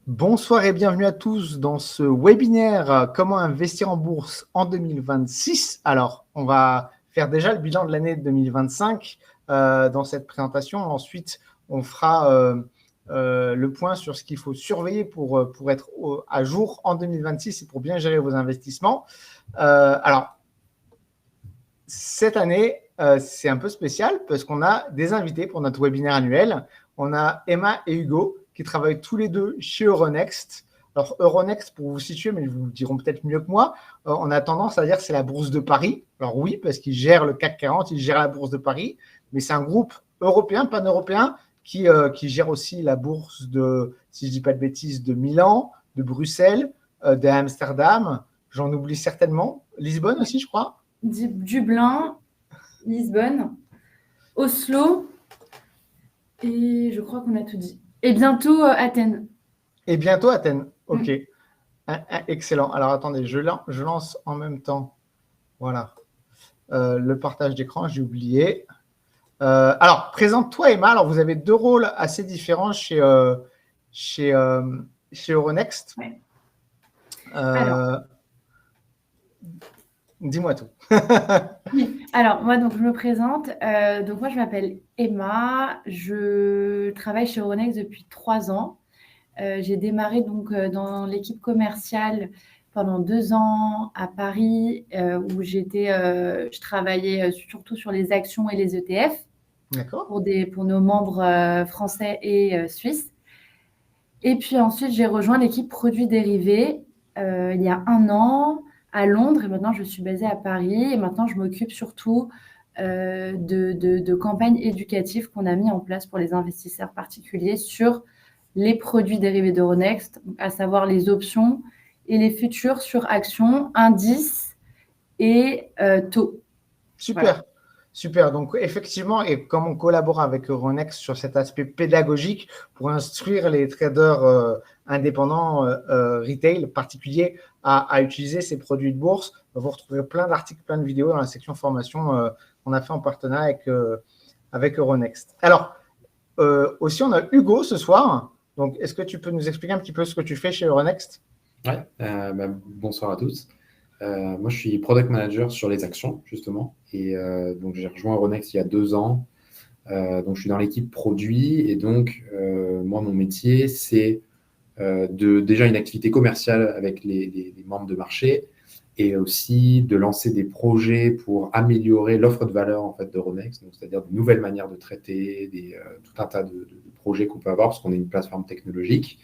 Bonsoir et bienvenue à tous dans ce webinaire Comment investir en bourse en 2026. Alors, on va faire déjà le bilan de l'année 2025 dans cette présentation. Ensuite, on fera le point sur ce qu'il faut surveiller pour être à jour en 2026 et pour bien gérer vos investissements. Alors, cette année, c'est un peu spécial parce qu'on a des invités pour notre webinaire annuel. On a Emma et Hugo qui travaillent tous les deux chez Euronext. Alors, Euronext, pour vous situer, mais ils vous le diront peut-être mieux que moi, on a tendance à dire que c'est la bourse de Paris. Alors oui, parce qu'ils gèrent le CAC 40, ils gèrent la bourse de Paris, mais c'est un groupe européen, pan-européen, qui gère aussi la bourse de, si je ne dis pas de bêtises, de Milan, de Bruxelles, d'Amsterdam. J'en oublie certainement. Lisbonne aussi, je crois. Dublin, Lisbonne, Oslo, et je crois qu'on a tout dit. Et bientôt Athènes. Et bientôt Athènes. Ok. Excellent. Alors attendez, je lance en même temps. Voilà. Le partage d'écran, j'ai oublié. Alors, présente-toi, Emma. Alors, vous avez deux rôles assez différents chez Euronext. Ouais. Dis-moi tout. Oui. Alors, moi, donc, je me présente. Donc, moi, je m'appelle Emma. Je travaille chez Euronext depuis 3 ans. J'ai démarré donc dans l'équipe commerciale pendant 2 ans à Paris, où je travaillais surtout sur les actions et les ETF. D'accord. Pour nos membres français et suisses. Et puis ensuite, j'ai rejoint l'équipe produits dérivés il y a 1 an à Londres. Et maintenant, je suis basée à Paris. Et maintenant, je m'occupe surtout de campagnes éducatives qu'on a mis en place pour les investisseurs particuliers sur les produits dérivés d'Euronext, à savoir les options et les futurs sur actions, indices et taux. Super. Voilà. Super. Donc, effectivement, et comme on collabore avec Euronext sur cet aspect pédagogique pour instruire les traders indépendants, retail, particuliers, à utiliser ces produits de bourse, vous retrouverez plein d'articles, plein de vidéos dans la section formation qu'on a fait en partenariat avec Euronext. Alors, aussi, on a Hugo ce soir. Donc, est-ce que tu peux nous expliquer un petit peu ce que tu fais chez Euronext? Ouais, bonsoir à tous. Moi, je suis product manager sur les actions, justement. Et donc, j'ai rejoint Euronext il y a 2 ans. Donc, je suis dans l'équipe produit. Et donc, moi, mon métier, c'est déjà une activité commerciale avec les membres de marché et aussi de lancer des projets pour améliorer l'offre de valeur en fait, d'Euronext, c'est-à-dire de nouvelles manières de traiter, tout un tas de projets qu'on peut avoir parce qu'on est une plateforme technologique.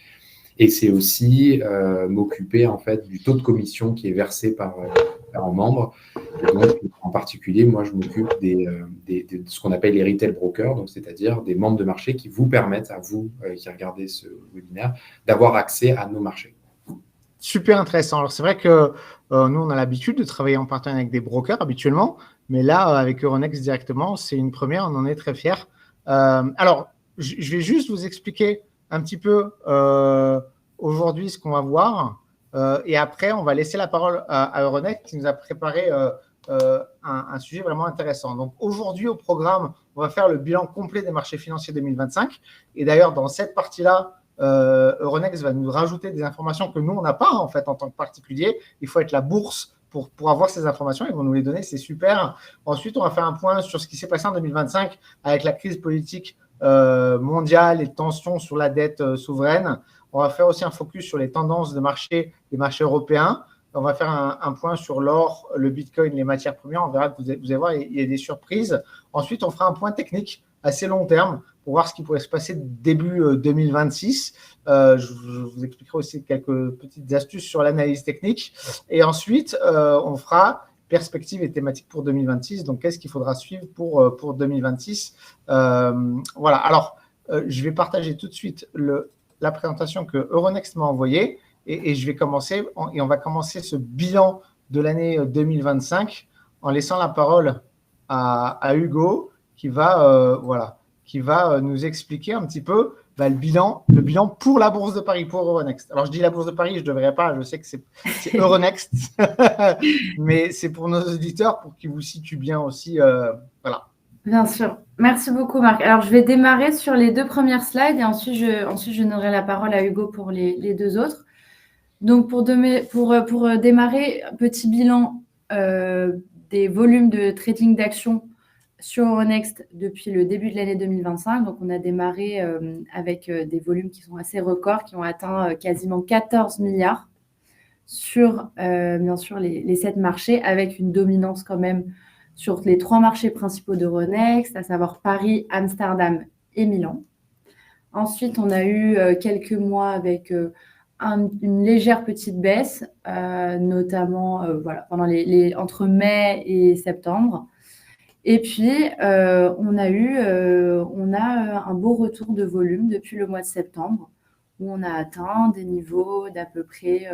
Et c'est aussi m'occuper en fait du taux de commission qui est versé par un membre. Et donc, en particulier, moi, je m'occupe de ce qu'on appelle les retail brokers, donc c'est-à-dire des membres de marché qui vous permettent, à vous qui regardez ce webinaire, d'avoir accès à nos marchés. Super intéressant. Alors, c'est vrai que nous, on a l'habitude de travailler en partenariat avec des brokers habituellement, mais là, avec Euronext directement, c'est une première, on en est très fiers. Alors, je vais juste vous expliquer un petit peu aujourd'hui ce qu'on va voir et après, on va laisser la parole à Euronext qui nous a préparé un sujet vraiment intéressant. Donc, aujourd'hui, au programme, on va faire le bilan complet des marchés financiers 2025 et d'ailleurs, dans cette partie-là, Euronext va nous rajouter des informations que nous, on n'a pas en fait en tant que particulier. Il faut être la bourse pour avoir ces informations. Ils vont nous les donner, c'est super. Ensuite, on va faire un point sur ce qui s'est passé en 2025 avec la crise politique mondiale et tensions sur la dette souveraine. On va faire aussi un focus sur les tendances de marché des marchés européens. On va faire un point sur l'or, le bitcoin, les matières premières. On verra que vous allez voir, il y a des surprises. Ensuite, on fera un point technique assez long terme pour voir ce qui pourrait se passer début 2026. Je vous expliquerai aussi quelques petites astuces sur l'analyse technique. Et ensuite, on fera perspectives et thématiques pour 2026. Donc, qu'est-ce qu'il faudra suivre pour 2026 Voilà. Alors, je vais partager tout de suite la présentation que Euronext m'a envoyée et je vais commencer. Et on va commencer ce bilan de l'année 2025 en laissant la parole à Hugo qui va nous expliquer un petit peu le bilan pour la Bourse de Paris, pour Euronext. Alors, je dis la Bourse de Paris, je ne devrais pas, je sais que c'est Euronext, mais c'est pour nos auditeurs, pour qu'ils vous situent bien aussi. Voilà. Bien sûr. Merci beaucoup, Marc. Alors, je vais démarrer sur les 2 premières slides et ensuite je donnerai la parole à Hugo pour les 2 autres. Donc, pour démarrer, petit bilan des volumes de trading d'actions sur Euronext depuis le début de l'année 2025. Donc, on a démarré avec des volumes qui sont assez records, qui ont atteint quasiment 14 milliards sur, bien sûr, les 7 marchés, avec une dominance quand même sur les 3 marchés principaux d'Euronext, à savoir Paris, Amsterdam et Milan. Ensuite, on a eu quelques mois avec une légère petite baisse, notamment pendant entre mai et septembre. Et puis, on a un beau retour de volume depuis le mois de septembre, où on a atteint des niveaux d'à peu près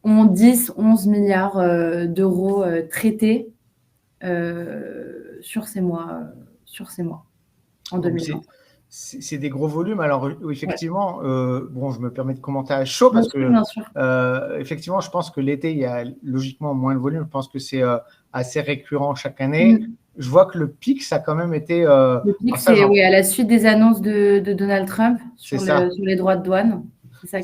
10-11 milliards d'euros traités sur ces mois en 2020. C'est des gros volumes. Alors, effectivement, je me permets de commenter à chaud parce bien sûr. Effectivement, je pense que l'été, il y a logiquement moins de volume. Je pense que c'est assez récurrent chaque année. Je vois que le pic, ça a quand même été… le pic, c'est à la suite des annonces de Donald Trump sur les droits de douane. C'est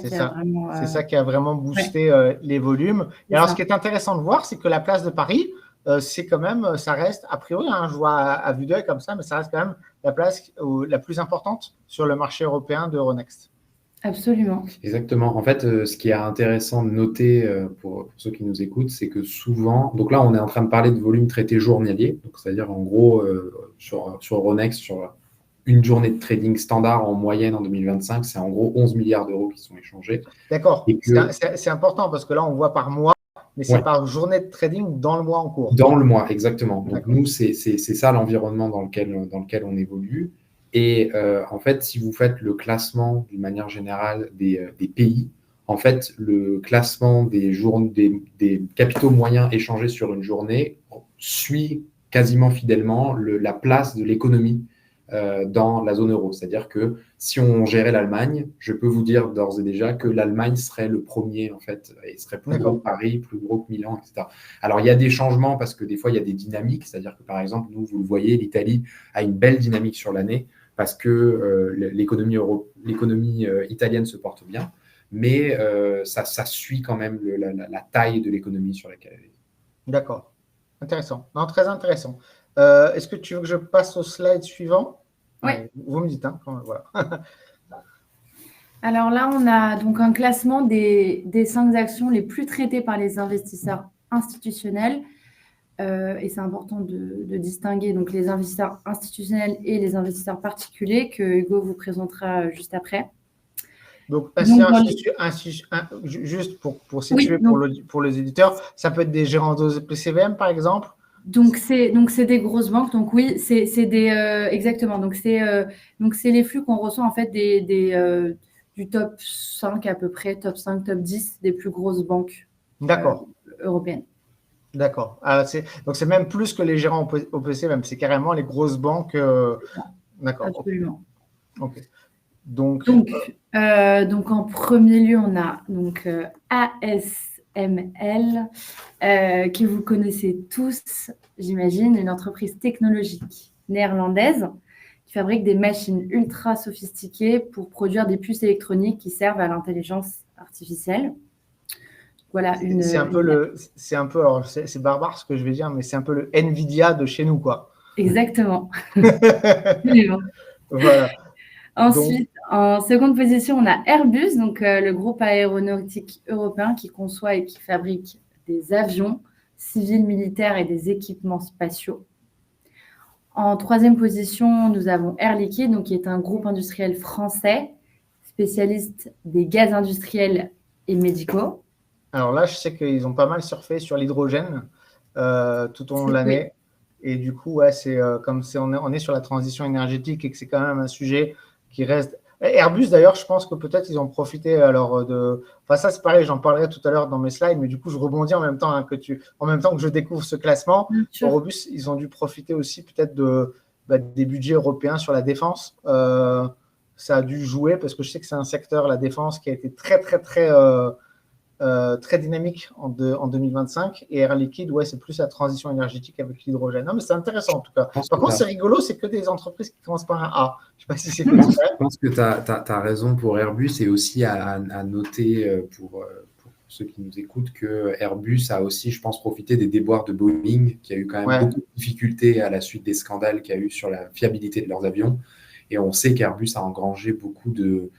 ça qui a vraiment boosté les volumes. Et alors, ce qui est intéressant de voir, c'est que la place de Paris, c'est quand même, ça reste, a priori, je vois à vue d'œil comme ça, mais ça reste quand même la place la plus importante sur le marché européen de Euronext. Absolument. Exactement. En fait, ce qui est intéressant de noter pour ceux qui nous écoutent, c'est que souvent, donc là, on est en train de parler de volume traité journalier, donc c'est-à-dire en gros, sur Euronext, sur une journée de trading standard en moyenne en 2025, c'est en gros 11 milliards d'euros qui sont échangés. D'accord. C'est important parce que là, on voit par mois, mais c'est par journée de trading dans le mois en cours. Dans le mois, exactement. Donc, nous, c'est ça l'environnement dans lequel on évolue. Et en fait, si vous faites le classement d'une manière générale des pays, en fait, le classement des capitaux moyens échangés sur une journée suit quasiment fidèlement la place de l'économie dans la zone euro. C'est-à-dire que si on gérait l'Allemagne, je peux vous dire d'ores et déjà que l'Allemagne serait le premier, en fait, et serait plus gros que Paris, plus gros que Milan, etc. Alors, il y a des changements parce que des fois, il y a des dynamiques. C'est-à-dire que, par exemple, nous, vous le voyez, l'Italie a une belle dynamique sur l'année parce que l'économie italienne se porte bien, mais ça suit quand même la taille de l'économie sur laquelle elle est. D'accord. Intéressant. Non, très intéressant. Est-ce que tu veux que je passe au slide suivant? Oui. Vous me dites, voilà. Alors là, on a donc un classement des 5 actions les plus traitées par les investisseurs institutionnels. Et c'est important de distinguer donc les investisseurs institutionnels et les investisseurs particuliers que Hugo vous présentera juste après. Donc juste pour situer pour les éditeurs, ça peut être des gérants d'OPCVM par exemple. Donc c'est des grosses banques. Donc oui, c'est des exactement. Donc c'est les flux qu'on reçoit en fait du top 5 à peu près, top 5, top 10 des plus grosses banques européennes. D'accord. Donc c'est même plus que les gérants OPC, même c'est carrément les grosses banques. D'accord. Absolument. Ok. Donc en premier lieu, on a donc ASML, que vous connaissez tous, j'imagine, une entreprise technologique néerlandaise qui fabrique des machines ultra sophistiquées pour produire des puces électroniques qui servent à l'intelligence artificielle. Voilà, c'est barbare ce que je vais dire, mais c'est un peu le Nvidia de chez nous, quoi. Exactement. Voilà. Ensuite, en seconde position, on a Airbus, donc le groupe aéronautique européen qui conçoit et qui fabrique des avions civils, militaires et des équipements spatiaux. En troisième position, nous avons Air Liquide, donc, qui est un groupe industriel français, spécialiste des gaz industriels et médicaux. Alors là, je sais qu'ils ont pas mal surfé sur l'hydrogène tout au long de l'année. Et du coup, c'est comme on est sur la transition énergétique et que c'est quand même un sujet qui reste… Airbus, d'ailleurs, je pense que peut-être ils ont profité alors de… Enfin, ça, c'est pareil, j'en parlerai tout à l'heure dans mes slides, mais du coup, je rebondis en même temps que je découvre ce classement. Airbus, ils ont dû profiter aussi peut-être des budgets européens sur la défense. Ça a dû jouer parce que je sais que c'est un secteur, la défense, qui a été très, très, très… très dynamique en 2025. Et Air Liquide, ouais, c'est plus la transition énergétique avec l'hydrogène. Non, mais c'est intéressant en tout cas. Par contre, c'est rigolo, c'est que des entreprises qui commencent par un A. Je ne sais pas si c'est que Je pense que tu as raison pour Airbus et aussi à noter pour ceux qui nous écoutent que Airbus a aussi, je pense, profité des déboires de Boeing, qui a eu quand même beaucoup de difficultés à la suite des scandales qu'il y a eu sur la fiabilité de leurs avions. Et on sait qu'Airbus a engrangé beaucoup de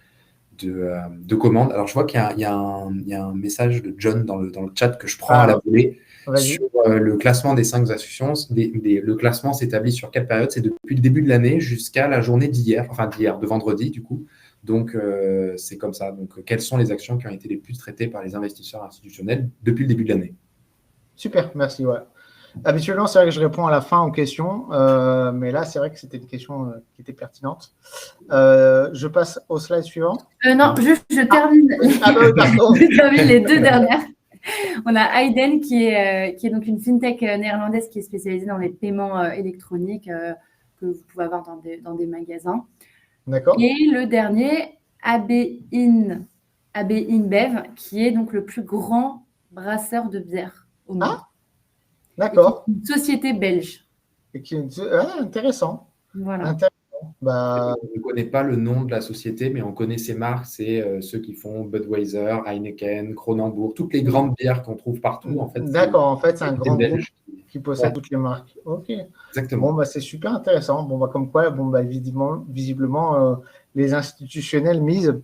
commandes. Alors, je vois qu'il y a un message de John dans le chat que je prends à la volée sur le classement des 5 actions. Le classement s'établit sur 4 périodes. C'est depuis le début de l'année jusqu'à la journée d'hier, de vendredi, du coup. Donc, c'est comme ça. Donc, quelles sont les actions qui ont été les plus traitées par les investisseurs institutionnels depuis le début de l'année? Super, merci. Ouais. Habituellement, c'est vrai que je réponds à la fin aux questions, mais là, c'est vrai que c'était une question qui était pertinente. Je passe au slide suivant. Non, je termine. Je termine les 2 dernières. On a Aiden qui est donc une fintech néerlandaise qui est spécialisée dans les paiements électroniques que vous pouvez avoir dans des magasins. D'accord. Et le dernier, AB InBev, qui est donc le plus grand brasseur de bière au monde. Ah, d'accord. Une société belge. Intéressant. Voilà. Intéressant. On ne connaît pas le nom de la société, mais on connaît ces marques. C'est ceux qui font Budweiser, Heineken, Kronenbourg, toutes les grandes bières qu'on trouve partout. En fait, d'accord, en fait, c'est un grand groupe qui possède toutes les marques. Ok. Exactement. Bon, c'est super intéressant. Bon, comme quoi, visiblement, les institutionnels misent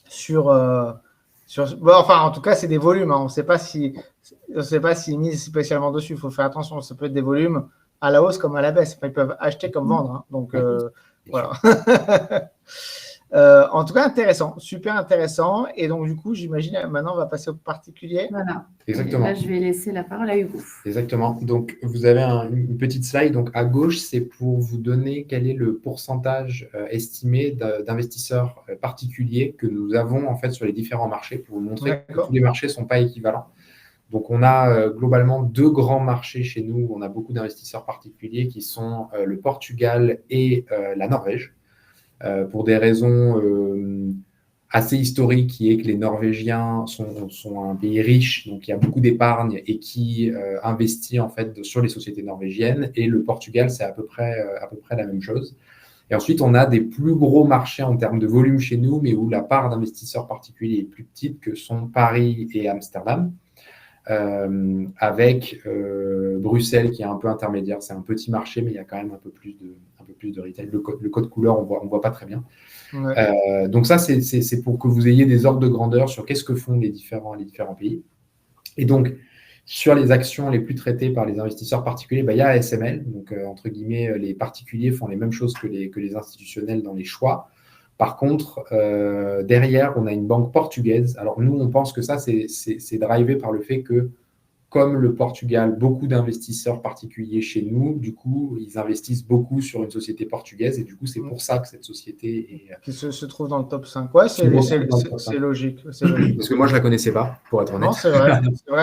sur enfin, en tout cas, c'est des volumes. Hein. On ne sait pas s'ils misent spécialement dessus. Il faut faire attention. Ça peut être des volumes à la hausse comme à la baisse. Enfin, ils peuvent acheter comme vendre. Hein. Donc, voilà. En tout cas, intéressant. Super intéressant. Et donc, du coup, j'imagine, maintenant, on va passer au particulier. Voilà. Exactement. Et là, je vais laisser la parole à Hugo. Exactement. Donc, vous avez une petite slide. Donc, à gauche, c'est pour vous donner quel est le pourcentage estimé d'investisseurs particuliers que nous avons en fait sur les différents marchés pour vous montrer que tous les marchés ne sont pas équivalents. Donc, on a globalement 2 grands marchés chez nous. On a beaucoup d'investisseurs particuliers qui sont le Portugal et la Norvège. Pour des raisons assez historiques, qui est que les Norvégiens sont un pays riche, donc il y a beaucoup d'épargne et qui investit en fait sur les sociétés norvégiennes. Et le Portugal, c'est à peu près la même chose. Et ensuite, on a des plus gros marchés en termes de volume chez nous, mais où la part d'investisseurs particuliers est plus petite, que sont Paris et Amsterdam. Avec Bruxelles qui est un peu intermédiaire. C'est un petit marché, mais il y a quand même un peu plus de retail. Le code couleur, on voit pas très bien. Ouais. Donc ça, c'est pour que vous ayez des ordres de grandeur sur qu'est-ce que font les différents pays. Et donc, sur les actions les plus traitées par les investisseurs particuliers, il y a ASML. Donc, entre guillemets, les particuliers font les mêmes choses que les institutionnels dans les choix. Par contre, derrière, on a une banque portugaise. Alors, nous, on pense que ça, c'est drivé par le fait que, comme le Portugal, beaucoup d'investisseurs particuliers chez nous, du coup, ils investissent beaucoup sur une société portugaise. Et du coup, c'est pour ça que cette société est… Qui se trouve dans le top 5. Ouais, c'est logique. Parce que moi, je ne la connaissais pas, pour être honnête. Non, c'est vrai.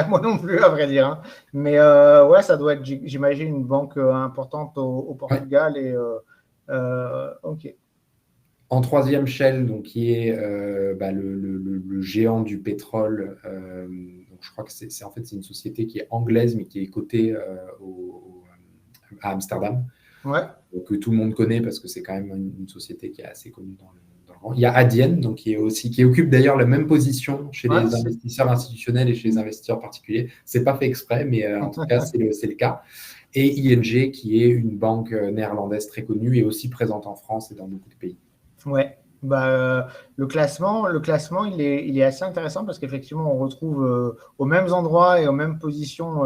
Moi non plus, à vrai dire. Hein. Mais ouais, ça doit être, j'imagine, une banque importante au Portugal. Ouais. Et OK. En troisième Shell, donc, qui est le géant du pétrole. Donc je crois que c'est une société qui est anglaise, mais qui est cotée à Amsterdam. Ouais. Donc, que tout le monde connaît parce que c'est quand même une société qui est assez connue dans le rang. Il y a Adyen, donc, qui occupe d'ailleurs la même position chez les investisseurs institutionnels et chez les investisseurs particuliers. C'est pas fait exprès, mais en tout cas, c'est le cas. Et ING, qui est une banque néerlandaise très connue et aussi présente en France et dans beaucoup de pays. Ouais, le classement, il est assez intéressant parce qu'effectivement, on retrouve aux mêmes endroits et aux mêmes positions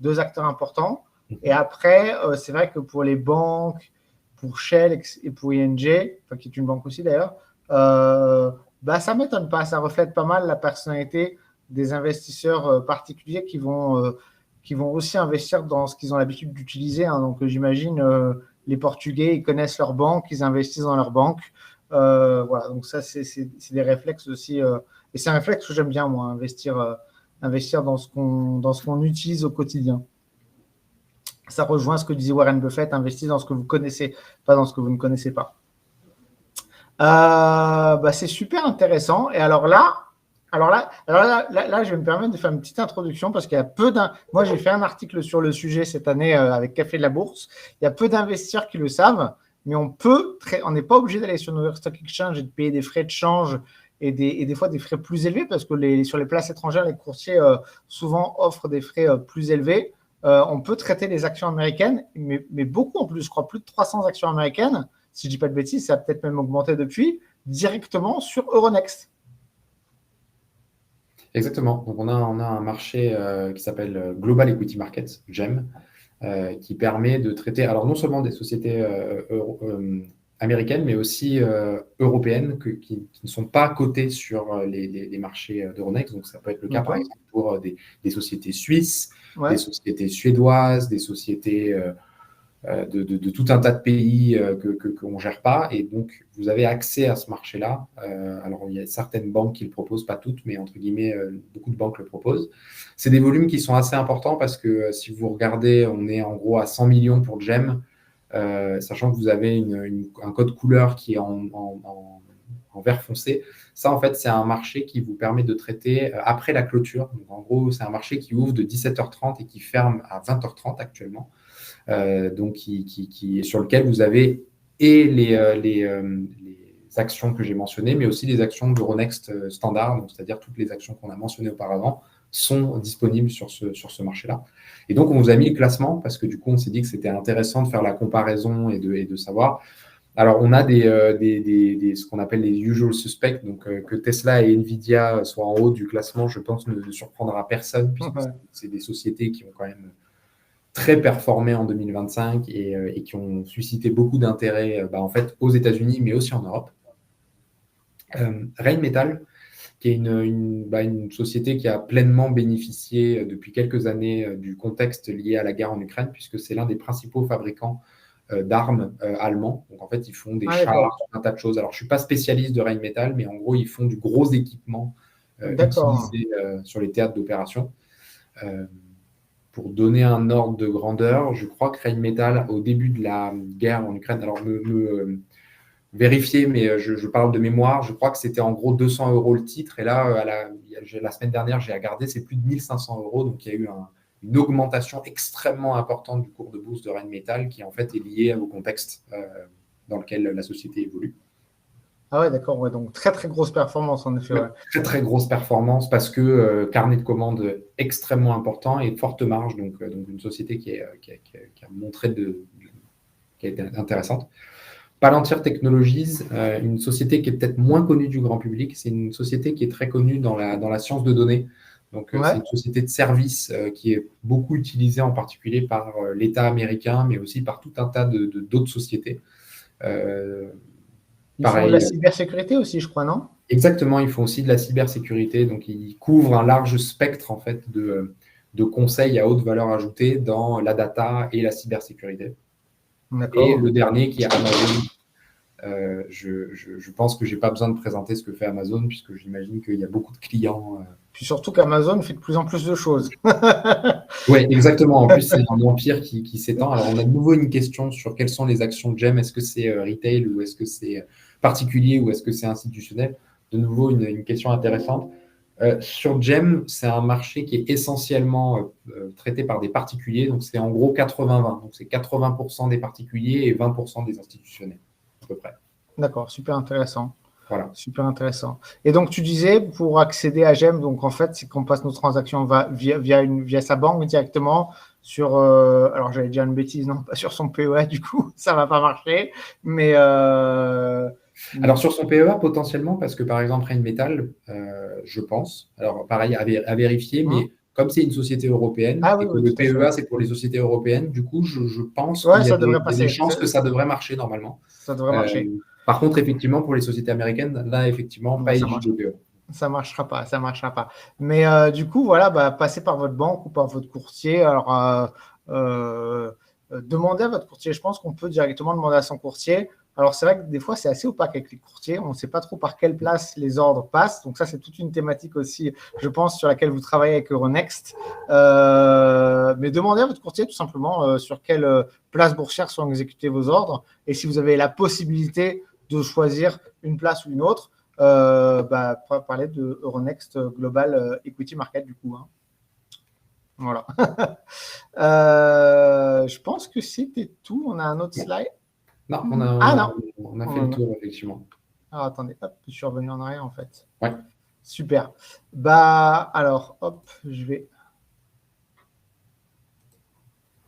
2 acteurs importants. Et après, c'est vrai que pour les banques, pour Shell et pour ING, qui est une banque aussi d'ailleurs, ça ne m'étonne pas. Ça reflète pas mal la personnalité des investisseurs particuliers qui vont aussi investir dans ce qu'ils ont l'habitude d'utiliser. Hein. Donc, j'imagine… les Portugais, ils connaissent leur banque, ils investissent dans leur banque. Voilà, donc ça, c'est des réflexes aussi. Et c'est un réflexe que j'aime bien, moi, investir dans ce qu'on utilise au quotidien. Ça rejoint ce que disait Warren Buffett, investissez dans ce que vous connaissez, pas dans ce que vous ne connaissez pas. C'est super intéressant. Et alors là, Alors là, je vais me permettre de faire une petite introduction parce qu'il y a Moi, j'ai fait un article sur le sujet cette année avec Café de la Bourse. Il y a peu d'investisseurs qui le savent, mais on n'est pas obligé d'aller sur New York Stock Exchange et de payer des frais de change et des fois des frais plus élevés parce que sur les places étrangères, les courtiers souvent offrent des frais plus élevés. On peut traiter les actions américaines, mais beaucoup en plus, je crois plus de 300 actions américaines, si je ne dis pas de bêtises, ça a peut-être même augmenté depuis, directement sur Euronext. Exactement. Donc, on a un marché qui s'appelle Global Equity Markets, GEM, qui permet de traiter, alors non seulement des sociétés américaines, mais aussi européennes qui ne sont pas cotées sur les marchés d'Euronext. Donc, ça peut être le cas, par exemple, pour des sociétés suisses, des sociétés suédoises, des sociétés de tout un tas de pays qu'on ne gère pas. Et donc, vous avez accès à ce marché-là. Alors, il y a certaines banques qui le proposent, pas toutes, mais entre guillemets, beaucoup de banques le proposent. C'est des volumes qui sont assez importants parce que si vous regardez, on est en gros à 100 millions pour GEM, sachant que vous avez un code couleur qui est en vert foncé. Ça, en fait, c'est un marché qui vous permet de traiter après la clôture. Donc, en gros, c'est un marché qui ouvre de 17h30 et qui ferme à 20h30 actuellement. Donc sur lequel vous avez et les actions que j'ai mentionnées, mais aussi les actions d'Euronext standard, c'est-à-dire toutes les actions qu'on a mentionnées auparavant, sont disponibles sur ce marché-là. Et donc, on vous a mis le classement parce que du coup, on s'est dit que c'était intéressant de faire la comparaison et de savoir. Alors, on a ce qu'on appelle les usual suspects, donc que Tesla et Nvidia soient en haut du classement, je pense, ne surprendra personne, puisque c'est des sociétés qui ont quand même très performés en 2025 et qui ont suscité beaucoup d'intérêt en fait, aux États-Unis, mais aussi en Europe. Rheinmetall, qui est une société qui a pleinement bénéficié depuis quelques années du contexte lié à la guerre en Ukraine, puisque c'est l'un des principaux fabricants d'armes allemands. Donc, en fait, ils font des chars, un tas de choses. Alors, je ne suis pas spécialiste de Rheinmetall, mais en gros, ils font du gros équipement utilisé sur les théâtres d'opération. Pour donner un ordre de grandeur, je crois que Rheinmetall, au début de la guerre en Ukraine, alors vérifier, mais je parle de mémoire, je crois que c'était en gros 200 € le titre. Et là, la semaine dernière, j'ai regardé, c'est plus de 1500 €. Donc, il y a eu une augmentation extrêmement importante du cours de bourse de Rheinmetall qui, en fait, est liée au contexte dans lequel la société évolue. Ah ouais, d'accord. Ouais, donc, très, très grosse performance, en effet. Ouais. Très, très grosse performance parce que carnet de commandes extrêmement important et forte marge. Donc une société qui a montré qui a été intéressante. Palantir Technologies, une société qui est peut-être moins connue du grand public. C'est une société qui est très connue dans la science de données. Donc, c'est une société de service qui est beaucoup utilisée en particulier par l'État américain, mais aussi par tout un tas d'autres sociétés. Ils font de la cybersécurité aussi, je crois, non? Exactement, ils font aussi de la cybersécurité. Donc, ils couvrent un large spectre en fait, de conseils à haute valeur ajoutée dans la data et la cybersécurité. Et le dernier qui est Amazon. Je pense que je n'ai pas besoin de présenter ce que fait Amazon, puisque j'imagine qu'il y a beaucoup de clients. Puis surtout qu'Amazon fait de plus en plus de choses. Oui, exactement. En plus, c'est un empire qui s'étend. Alors, on a de nouveau une question sur quelles sont les actions de GEM. Est-ce que c'est retail ou est-ce que c'est particulier ou est-ce que c'est institutionnel? De nouveau, une question intéressante. Sur GEM, c'est un marché qui est essentiellement traité par des particuliers. Donc, c'est en gros 80-20. Donc, c'est 80% des particuliers et 20% des institutionnels, à peu près. D'accord, super intéressant. Voilà. Super intéressant. Et donc, tu disais, pour accéder à GEM, donc en fait, c'est qu'on passe nos transactions via sa banque directement sur, alors j'allais dire une bêtise, non, pas sur son PEA, du coup, ça ne va pas marcher, mais… Alors, sur son PEA, potentiellement, parce que par exemple, Rheinmetall, je pense, alors pareil, à vérifier, mais comme c'est une société européenne et que le PEA, c'est pour les sociétés européennes, du coup, je pense qu'il y a des chances que ça devrait marcher normalement. Ça devrait marcher. Par contre, effectivement, pour les sociétés américaines, là, effectivement, pas éligible PEA. Ça marchera pas. Mais du coup, voilà, passez par votre banque ou par votre courtier. Alors, demandez à votre courtier. Je pense qu'on peut directement demander à son courtier. Alors, c'est vrai que des fois, c'est assez opaque avec les courtiers. On ne sait pas trop par quelle place les ordres passent. Donc, ça, c'est toute une thématique aussi, je pense, sur laquelle vous travaillez avec Euronext. Mais demandez à votre courtier tout simplement sur quelle place boursière sont exécutés vos ordres et si vous avez la possibilité de choisir une place ou une autre. parler de Euronext Global Equity Market du coup. Hein. Voilà. Je pense que c'était tout. On a un autre slide. Non, on a fait le tour, effectivement. Alors, attendez, hop, je suis revenu en arrière, en fait. Ouais. Super. Alors, hop, je vais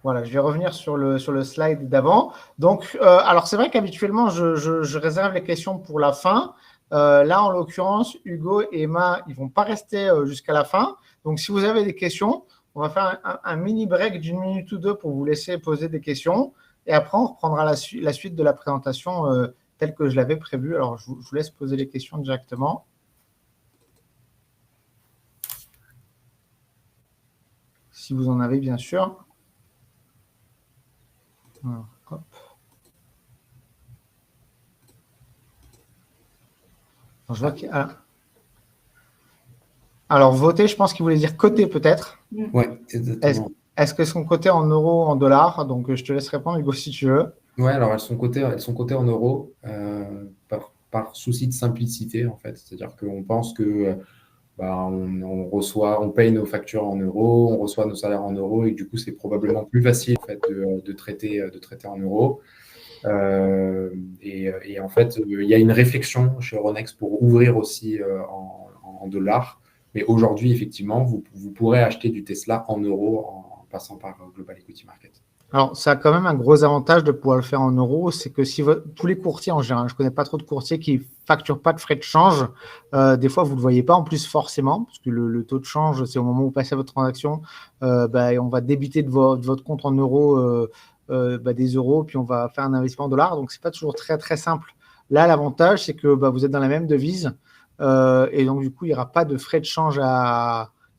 revenir sur le slide d'avant. Donc, alors, c'est vrai qu'habituellement, je réserve les questions pour la fin. Là, en l'occurrence, Hugo et Emma, ils ne vont pas rester jusqu'à la fin. Donc, si vous avez des questions, on va faire un mini break d'une minute ou deux pour vous laisser poser des questions. Et après, on reprendra la suite de la présentation telle que je l'avais prévue. Alors, je vous laisse poser les questions directement. Si vous en avez, bien sûr. Alors, hop. Je vois qu'il y a... Alors, voter, je pense qu'il voulait dire coter peut-être. Oui, exactement. Est-ce que sont cotés en euros, en dollars? Donc, je te laisse répondre, Hugo, si tu veux. Oui, alors elles sont cotées en euros par souci de simplicité, en fait. C'est-à-dire qu'on pense que on paye nos factures en euros, on reçoit nos salaires en euros, et du coup, c'est probablement plus facile en fait, de traiter en euros. Et en fait, il y a une réflexion chez Euronext pour ouvrir aussi en dollars. Mais aujourd'hui, effectivement, vous pourrez acheter du Tesla en euros en passant par Global Equity Market. Alors, ça a quand même un gros avantage de pouvoir le faire en euros, c'est que si tous les courtiers en général, je ne connais pas trop de courtiers qui ne facturent pas de frais de change, des fois, vous ne le voyez pas en plus forcément, parce que le taux de change, c'est au moment où vous passez à votre transaction, on va débiter de votre compte en euros des euros, puis on va faire un investissement en dollars, donc ce n'est pas toujours très, très simple. Là, l'avantage, c'est que vous êtes dans la même devise, et donc du coup, il n'y aura pas de frais de change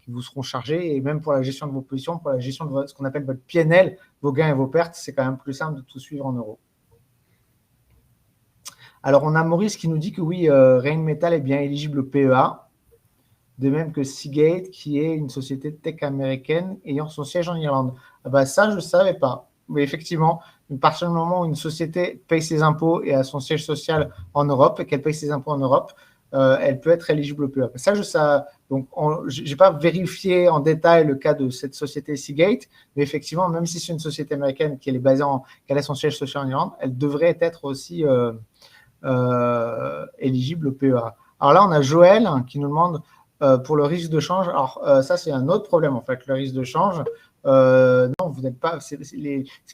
qui vous seront chargés, et même pour la gestion de vos positions, pour la gestion de ce qu'on appelle votre PNL, vos gains et vos pertes, c'est quand même plus simple de tout suivre en euros. Alors, on a Maurice qui nous dit que oui, Rheinmetall est bien éligible au PEA, de même que Seagate, qui est une société tech américaine ayant son siège en Irlande. Ça, je ne savais pas. Mais effectivement, à partir du moment où une société paye ses impôts et a son siège social en Europe, et qu'elle paye ses impôts en Europe, elle peut être éligible au PEA. Ça, je sais. Donc, je n'ai pas vérifié en détail le cas de cette société Seagate, mais effectivement, même si c'est une société américaine qu'elle a son siège social en Irlande, elle devrait être aussi éligible au PEA. Alors là, on a Joël qui nous demande pour le risque de change. Alors, ça, c'est un autre problème, en fait, le risque de change. Non, vous n'êtes pas. C'est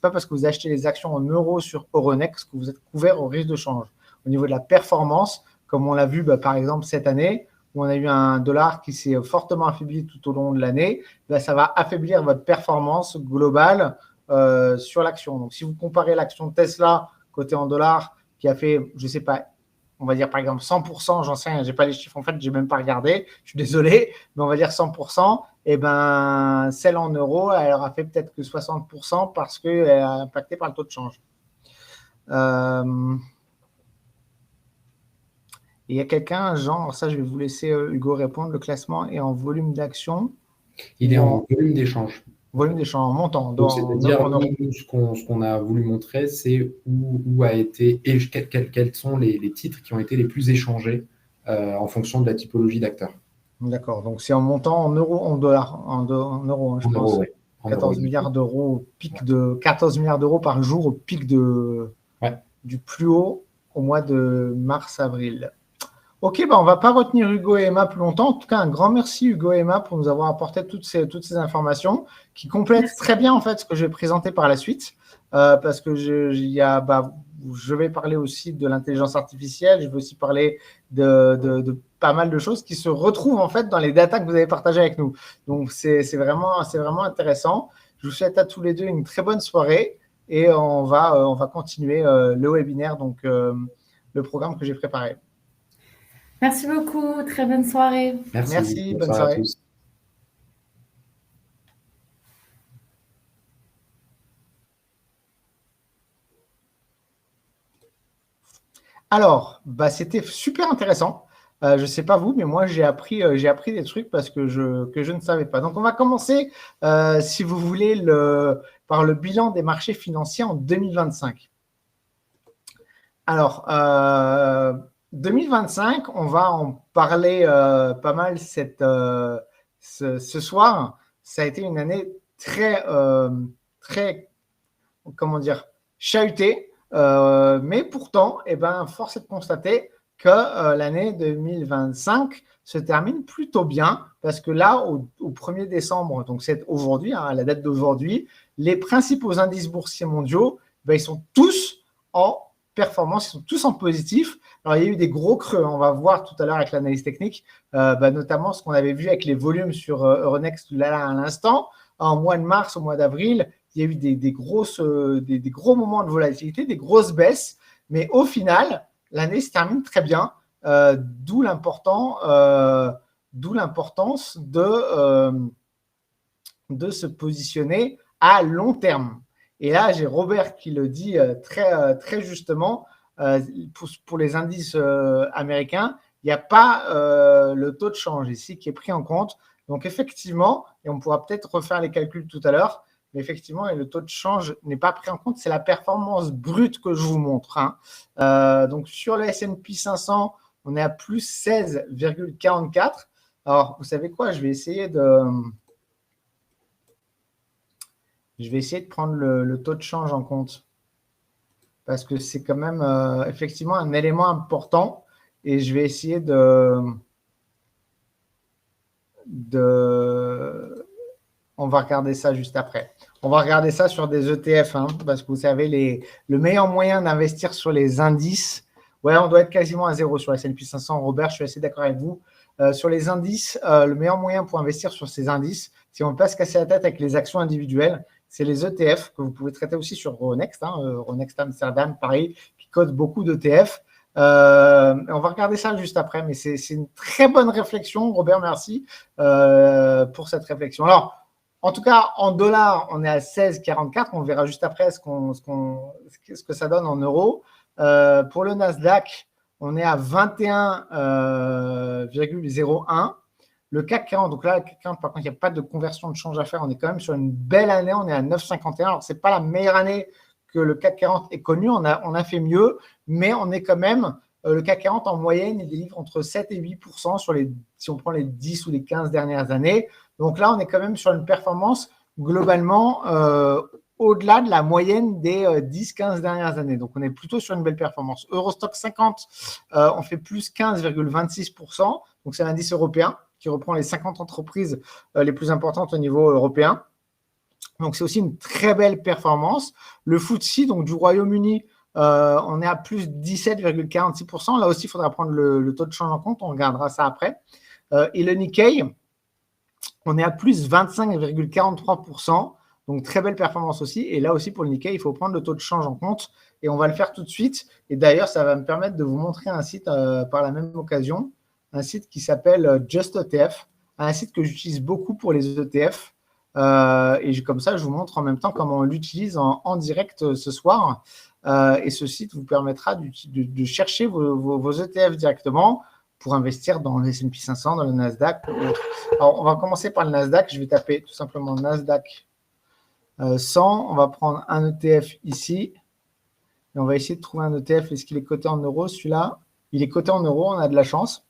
pas parce que vous achetez les actions en euros sur Euronext que vous êtes couvert au risque de change. Au niveau de la performance, comme on l'a vu par exemple cette année, où on a eu un dollar qui s'est fortement affaibli tout au long de l'année, ça va affaiblir votre performance globale sur l'action. Donc, si vous comparez l'action Tesla cotée en dollars qui a fait, je ne sais pas, on va dire par exemple 100%, j'en sais rien, je n'ai pas les chiffres en fait, je n'ai même pas regardé, je suis désolé, mais on va dire 100%, et celle en euros, elle aura fait peut-être que 60% parce qu'elle est impactée par le taux de change. Il y a quelqu'un, Jean, ça je vais vous laisser Hugo répondre, le classement est en volume d'action. Il est en volume d'échange. Volume d'échange en montant. C'est-à-dire, ce qu'on a voulu montrer, c'est où a été et quels sont les titres qui ont été les plus échangés en fonction de la typologie d'acteurs. D'accord, donc c'est en montant en euros, en dollars, en euros, je pense. Ouais. 14 milliards d'euros, pic de 14 milliards d'euros par jour au pic du plus haut au mois de mars-avril. Ok, on ne va pas retenir Hugo et Emma plus longtemps. En tout cas, un grand merci Hugo et Emma pour nous avoir apporté toutes ces informations qui complètent très bien en fait ce que je vais présenter par la suite. Parce que je vais parler aussi de l'intelligence artificielle, je vais aussi parler de pas mal de choses qui se retrouvent en fait dans les datas que vous avez partagées avec nous. Donc, c'est vraiment intéressant. Je vous souhaite à tous les deux une très bonne soirée et on va continuer le webinaire, donc le programme que j'ai préparé. Merci beaucoup, très bonne soirée. Merci, bonne soirée. À tous. Alors, c'était super intéressant. Je ne sais pas vous, mais moi, j'ai appris des trucs parce que je ne savais pas. Donc, on va commencer, si vous voulez, par le bilan des marchés financiers en 2025. Alors, 2025, on va en parler pas mal ce soir. Ça a été une année très, comment dire, chahutée. Mais pourtant, force est de constater que l'année 2025 se termine plutôt bien parce que là, au 1er décembre, donc c'est aujourd'hui, à la date d'aujourd'hui, les principaux indices boursiers mondiaux, ils sont tous en performance, ils sont tous en positif. Alors, il y a eu des gros creux, on va voir tout à l'heure avec l'analyse technique, notamment ce qu'on avait vu avec les volumes sur Euronext là à l'instant. En mois de mars, au mois d'avril, il y a eu des gros moments de volatilité, des grosses baisses, mais au final, l'année se termine très bien, d'où l'importance de se positionner à long terme. Et là, j'ai Robert qui le dit très justement, pour les indices américains, il n'y a pas le taux de change ici qui est pris en compte. Donc effectivement, et on pourra peut-être refaire les calculs tout à l'heure, mais effectivement, le taux de change n'est pas pris en compte, c'est la performance brute que je vous montre. Donc sur le S&P 500, on est à plus 16,44. Alors, vous savez quoi, je vais essayer de prendre le taux de change en compte parce que c'est quand même effectivement un élément important et je vais essayer on va regarder ça juste après. On va regarder ça sur des ETF parce que vous savez, le meilleur moyen d'investir sur les indices, on doit être quasiment à zéro sur la S&P 500. Robert, je suis assez d'accord avec vous. Sur les indices, le meilleur moyen pour investir sur ces indices, si on ne veut pas se casser la tête avec les actions individuelles, c'est les ETF que vous pouvez traiter aussi sur Euronext. Euronext Amsterdam, pareil, qui code beaucoup d'ETF. On va regarder ça juste après, mais c'est une très bonne réflexion. Robert, merci pour cette réflexion. Alors, en tout cas, en dollars, on est à 16,44. On verra juste après ce que ça donne en euros. Pour le Nasdaq, on est à 21,01. Le CAC 40, donc là, le CAC 40, par contre, il n'y a pas de conversion de change à faire. On est quand même sur une belle année. On est à 9,51. Alors, ce n'est pas la meilleure année que le CAC 40 ait connue. On a fait mieux, mais on est quand même, le CAC 40 en moyenne, il délivre entre 7 et 8% si on prend les 10 ou les 15 dernières années. Donc là, on est quand même sur une performance globalement au-delà de la moyenne des 10-15 dernières années. Donc, on est plutôt sur une belle performance. Eurostock 50, on fait plus 15,26%. Donc, c'est l'indice européen qui reprend les 50 entreprises les plus importantes au niveau européen. Donc, c'est aussi une très belle performance. Le FTSE, donc du Royaume-Uni, on est à plus 17,46%. Là aussi, il faudra prendre le taux de change en compte. On regardera ça après. Et le Nikkei, on est à plus 25,43%. Donc, très belle performance aussi. Et là aussi, pour le Nikkei, il faut prendre le taux de change en compte. Et on va le faire tout de suite. Et d'ailleurs, ça va me permettre de vous montrer un site par la même occasion. Un site qui s'appelle JustETF. Un site que j'utilise beaucoup pour les ETF. Et comme ça, je vous montre en même temps comment on l'utilise en direct ce soir. Et ce site vous permettra de chercher vos ETF directement pour investir dans le S&P 500, dans le Nasdaq. Alors, on va commencer par le Nasdaq. Je vais taper tout simplement Nasdaq 100. On va prendre un ETF ici. Et on va essayer de trouver un ETF. Est-ce qu'il est coté en euros, celui-là? Il est coté en euros, on a de la chance.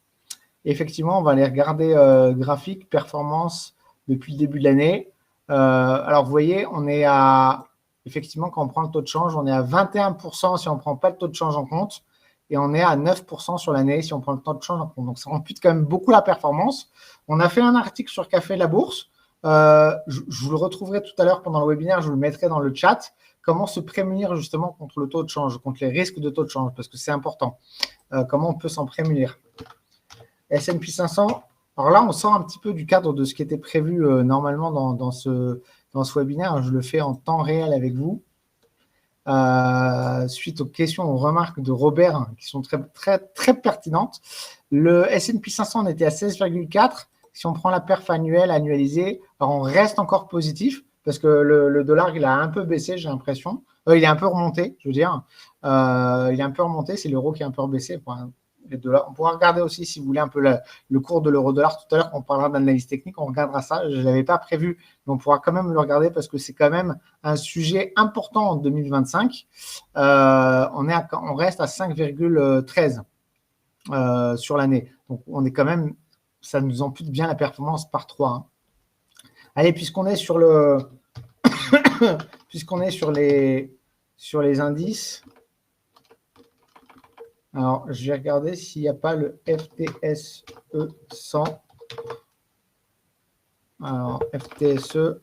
Et effectivement, on va aller regarder graphique, performance depuis le début de l'année. Alors, vous voyez, on est à, effectivement, quand on prend le taux de change, on est à 21% si on ne prend pas le taux de change en compte. Et on est à 9% sur l'année si on prend le taux de change en compte. Donc, ça ampute quand même beaucoup la performance. On a fait un article sur Café La Bourse. Je vous le retrouverai tout à l'heure pendant le webinaire. Je vous le mettrai dans le chat. Comment se prémunir justement contre le taux de change, contre les risques de taux de change, parce que c'est important. Comment on peut s'en prémunir. S&P 500. Alors là, on sort un petit peu du cadre de ce qui était prévu normalement dans ce webinaire. Je le fais en temps réel avec vous. Suite aux questions, aux remarques de Robert qui sont très pertinentes. Le S&P 500, on était à 16,4. Si on prend la perf annuelle, annualisée, alors on reste encore positif parce que le dollar, il a un peu baissé, j'ai l'impression. Il est un peu remonté, je veux dire. Il est un peu remonté, c'est l'euro qui est un peu baissé. Les dollars. On pourra regarder aussi, si vous voulez, un peu le cours de l'euro-dollar tout à l'heure, quand on parlera d'analyse technique, on regardera ça. Je ne l'avais pas prévu, mais on pourra quand même le regarder parce que c'est quand même un sujet important en 2025. On reste à 5,13. sur l'année. Donc, on est quand même, ça nous ampute bien la performance par 3. Hein. Allez, puisqu'on est sur les indices, alors je vais regarder s'il n'y a pas le FTSE 100. Alors, FTSE.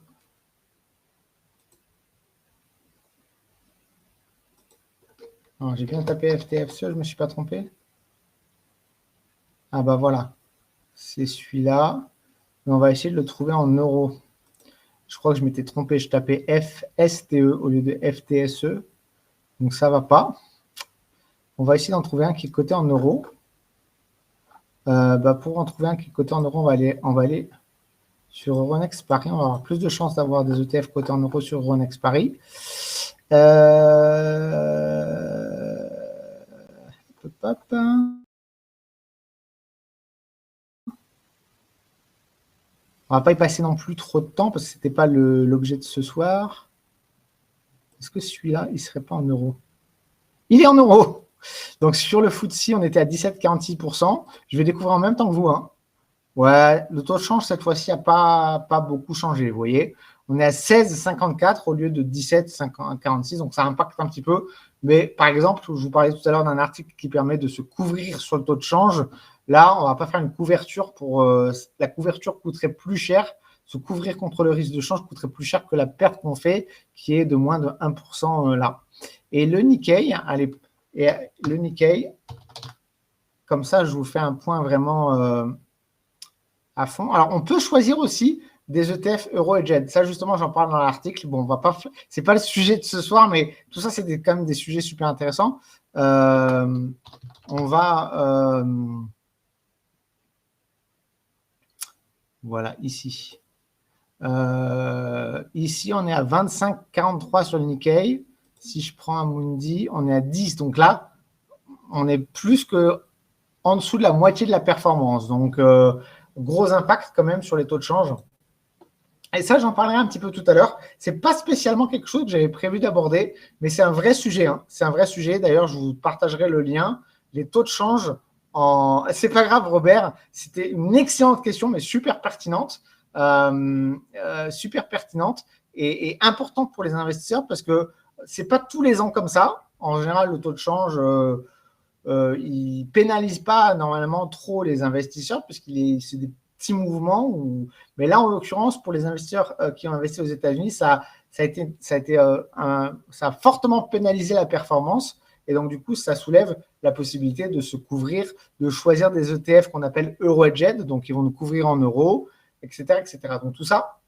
J'ai bien tapé FTSE, je ne me suis pas trompé. Ah bah voilà, c'est celui-là. On va essayer de le trouver en euros. Je crois que je m'étais trompé, je tapais FSTE au lieu de FTSE. Donc ça ne va pas. On va essayer d'en trouver un qui est coté en euros. Pour en trouver un qui est coté en euros, on va aller sur Euronext Paris. On va avoir plus de chances d'avoir des ETF cotés en euros sur Euronext Paris. On ne va pas y passer non plus trop de temps parce que ce n'était pas l'objet de ce soir. Est-ce que celui-là, il ne serait pas en euros? Il est en euros. Donc, sur le FTSE, on était à 17,46%. Je vais découvrir en même temps que vous. Hein. Ouais, le taux de change, cette fois-ci, n'a pas beaucoup changé. Vous voyez, on est à 16,54 au lieu de 17,46. Donc, ça impacte un petit peu. Mais par exemple, je vous parlais tout à l'heure d'un article qui permet de se couvrir sur le taux de change. Là, on ne va pas faire une couverture la couverture coûterait plus cher. Se couvrir contre le risque de change coûterait plus cher que la perte qu'on fait, qui est de moins de 1% là. Et le Nikkei, comme ça, je vous fais un point vraiment à fond. Alors, on peut choisir aussi des ETF euro hedged. Ça, justement, j'en parle dans l'article. Bon, c'est pas le sujet de ce soir, mais tout ça, c'est quand même des sujets super intéressants. On va... voilà, ici. Ici, on est à 25,43 sur le Nikkei. Si je prends un Mundi, on est à 10. Donc là, on est plus qu'en dessous de la moitié de la performance. Donc, gros impact quand même sur les taux de change. Et ça, j'en parlerai un petit peu tout à l'heure. Ce n'est pas spécialement quelque chose que j'avais prévu d'aborder, mais c'est un vrai sujet. Hein. C'est un vrai sujet. D'ailleurs, je vous partagerai le lien. Les taux de change C'est pas grave, Robert. C'était une excellente question, mais super pertinente. Super pertinente et importante pour les investisseurs parce que c'est pas tous les ans comme ça. En général, le taux de change, il pénalise pas normalement trop les investisseurs puisqu'il c'est des petits mouvements. Mais là, en l'occurrence, pour les investisseurs qui ont investi aux États-Unis, ça a fortement pénalisé la performance. Et donc, du coup, ça soulève la possibilité de se couvrir, de choisir des ETF qu'on appelle euro-hedged, donc ils vont nous couvrir en euros, etc. etc. Donc, tout ça,